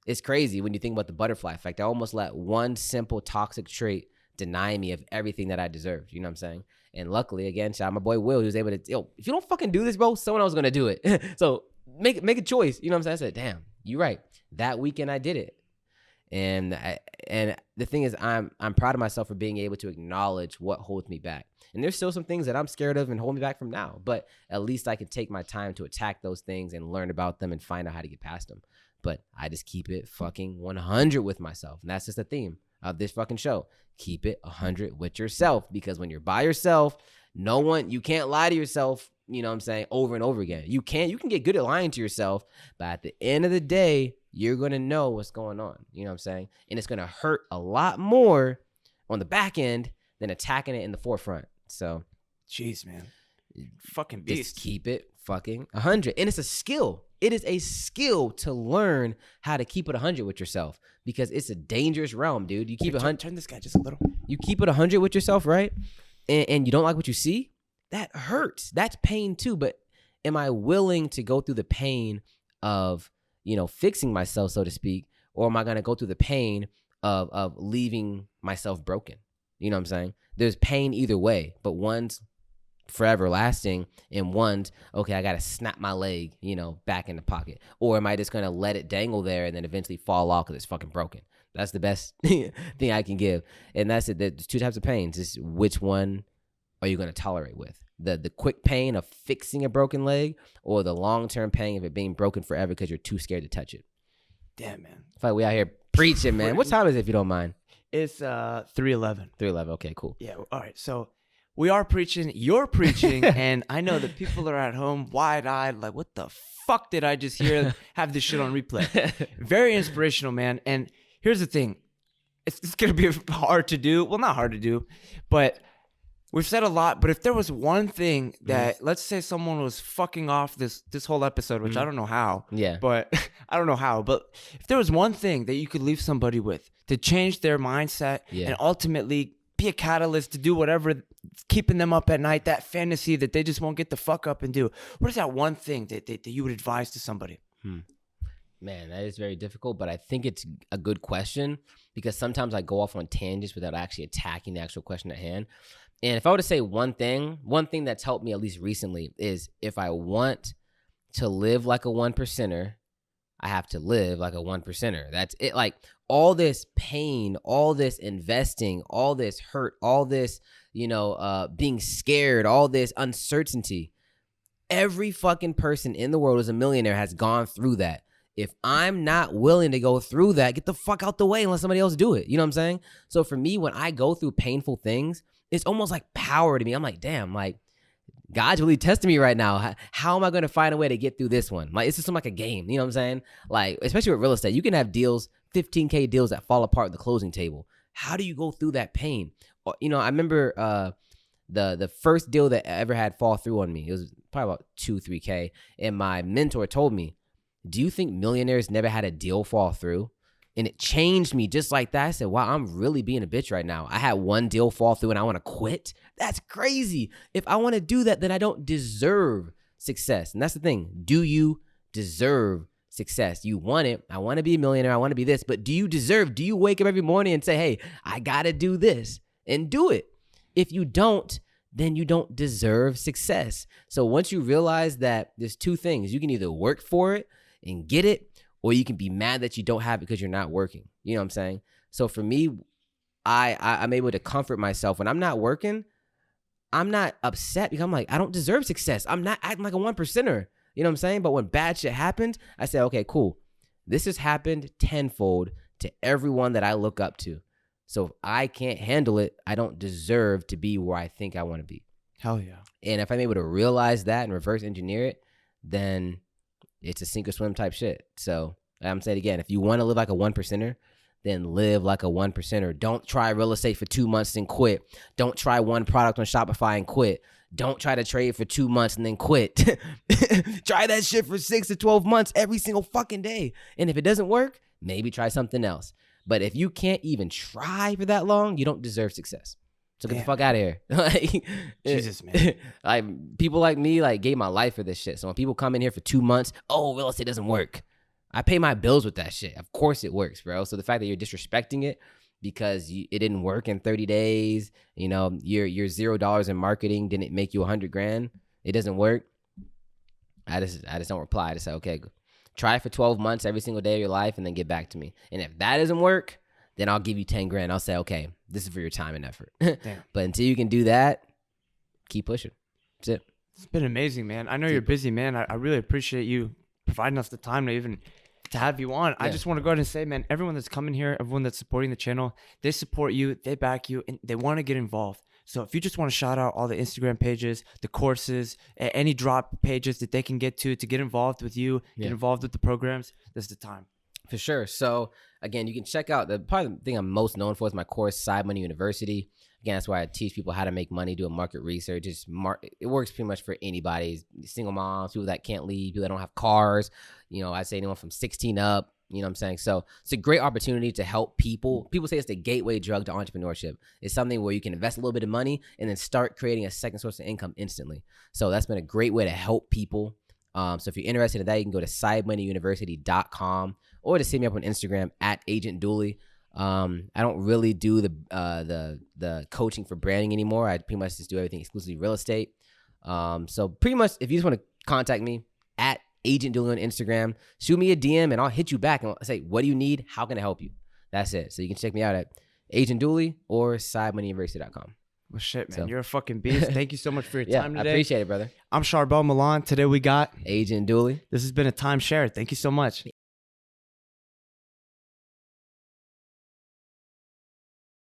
It's crazy when you think about the butterfly effect. I almost let one simple toxic trait deny me of everything that I deserved. You know what I'm saying? And luckily, again, shout out my boy Will, he was able to, if you don't fucking do this, bro, someone else is going to do it. So make a choice. You know what I'm saying? I said, damn, you're right. That weekend I did it. And the thing is, I'm proud of myself for being able to acknowledge what holds me back. And there's still some things that I'm scared of and hold me back from now, but at least I can take my time to attack those things and learn about them and find out how to get past them. But I just keep it fucking 100 with myself. And that's just the theme of this fucking show. Keep it 100 with yourself, because when you're by yourself, you can't lie to yourself, you know what I'm saying, over and over again. You can get good at lying to yourself, but at the end of the day, you're going to know what's going on. You know what I'm saying? And it's going to hurt a lot more on the back end than attacking it in the forefront. So, jeez, man. Fucking beast. Just keep it fucking 100. And it's a skill. It is a skill to learn how to keep it 100 with yourself, because it's a dangerous realm, dude. You keep it 100. Turn this guy just a little. You keep it 100 with yourself, right? And you don't like what you see? That hurts. That's pain too. But am I willing to go through the pain of, fixing myself, so to speak, or am I going to go through the pain of leaving myself broken? You know what I'm saying? There's pain either way, but one's forever lasting and one's, okay, I got to snap my leg, back in the pocket. Or am I just going to let it dangle there and then eventually fall off because it's fucking broken? That's the best thing I can give. And that's it. There's two types of pains. Just which one are you going to tolerate with? The quick pain of fixing a broken leg, or the long-term pain of it being broken forever because you're too scared to touch it? Damn, man. I feel like we out here preaching, man. What time is it, if you don't mind? It's 3:11. 3:11. Okay, cool. Yeah. All right. So we are preaching. You're preaching, and I know that people are at home wide-eyed, like, what the fuck did I just hear? Have this shit on replay. Very inspirational, man. And here's the thing. It's going to be hard to do. Well, not hard to do, but we've said a lot. But if there was one thing that, let's say someone was fucking off this whole episode, which I don't know how. Yeah. But I don't know how. But if there was one thing that you could leave somebody with to change their mindset and ultimately be a catalyst to do whatever keeping them up at night, that fantasy that they just won't get the fuck up and do, what is that one thing that you would advise to somebody? Man, that is very difficult, but I think it's a good question, because sometimes I go off on tangents without actually attacking the actual question at hand. And if I were to say one thing that's helped me, at least recently, is if I want to live like a one percenter, I have to live like a one percenter. That's it. Like, all this pain, all this investing, all this hurt, all this, being scared, all this uncertainty. Every fucking person in the world who's a millionaire has gone through that. If I'm not willing to go through that, get the fuck out the way and let somebody else do it. You know what I'm saying? So for me, when I go through painful things, it's almost like power to me. I'm like, damn, like, God's really testing me right now. How am I going to find a way to get through this one? Like, it's just like a game. You know what I'm saying? Like, especially with real estate, you can have deals, 15K deals that fall apart at the closing table. How do you go through that pain? I remember the first deal that I ever had fall through on me. It was probably about 2-3K. And my mentor told me, do you think millionaires never had a deal fall through? And it changed me just like that. I said, wow, I'm really being a bitch right now. I had one deal fall through and I want to quit. That's crazy. If I want to do that, then I don't deserve success. And that's the thing. Do you deserve success? You want it. I want to be a millionaire. I want to be this. But do you wake up every morning and say, hey, I got to do this, and do it? If you don't, then you don't deserve success. So once you realize that there's two things, you can either work for it and get it, or you can be mad that you don't have it because you're not working. You know what I'm saying? So for me, I'm able to comfort myself when I'm not working. I'm not upset because I'm like, I don't deserve success. I'm not acting like a one percenter. You know what I'm saying? But when bad shit happens, I say, okay, cool. This has happened tenfold to everyone that I look up to. So if I can't handle it, I don't deserve to be where I think I want to be. Hell yeah. And if I'm able to realize that and reverse engineer it, then it's a sink or swim type shit. So I'm saying again, if you want to live like a one percenter, then live like a one percenter. Don't try real estate for 2 months and quit. Don't try one product on Shopify and quit. Don't try to trade for 2 months and then quit. Try that shit for 6 to 12 months every single fucking day. And if it doesn't work, maybe try something else. But if you can't even try for that long, you don't deserve success. So get the fuck out of here. Like, Jesus, man. Like, people like me, like, gave my life for this shit. So when people come in here for 2 months, oh, real estate doesn't work. I pay my bills with that shit. Of course it works, bro. So the fact that you're disrespecting it because it didn't work in 30 days, you know, your $0 in marketing didn't make you 100 grand. It doesn't work. I just don't reply. I just say, okay, try it for 12 months every single day of your life and then get back to me. And if that doesn't work, then I'll give you 10 grand. I'll say, okay, this is for your time and effort. But until you can do that, keep pushing. That's it. It's been amazing, man. I know you're busy, man. I really appreciate you providing us the time to have you on. I just want to go ahead and say, man, everyone that's coming here, everyone that's supporting the channel, they support you, they back you, and they want to get involved. So if you just want to shout out all the Instagram pages, the courses, any drop pages that they can get to get involved with you, get involved with the programs, this is the time. For sure. So again, you can check out probably the thing I'm most known for is my course, Side Money University. Again, that's where I teach people how to make money, doing market research. It works pretty much for anybody. Single moms, people that can't leave, people that don't have cars. You know, I say anyone from 16 up. You know what I'm saying? So it's a great opportunity to help people. People say it's the gateway drug to entrepreneurship. It's something where you can invest a little bit of money and then start creating a second source of income instantly. So that's been a great way to help people. So if you're interested in that, you can go to sidemoneyuniversity.com or just hit me up on Instagram at AgentDooley. I don't really do the coaching for branding anymore. I pretty much just do everything exclusively real estate. So pretty much if you just want to contact me at AgentDooley on Instagram, shoot me a DM and I'll hit you back and I'll say, what do you need? How can I help you? That's it. So you can check me out at AgentDooley or sidemoneyuniversity.com. Well, shit, man. You're a fucking beast. Thank you so much for your time today. I appreciate it, brother. I'm Charbel Milan. Today we got Agent Dooley. This has been a timeshare. Thank you so much.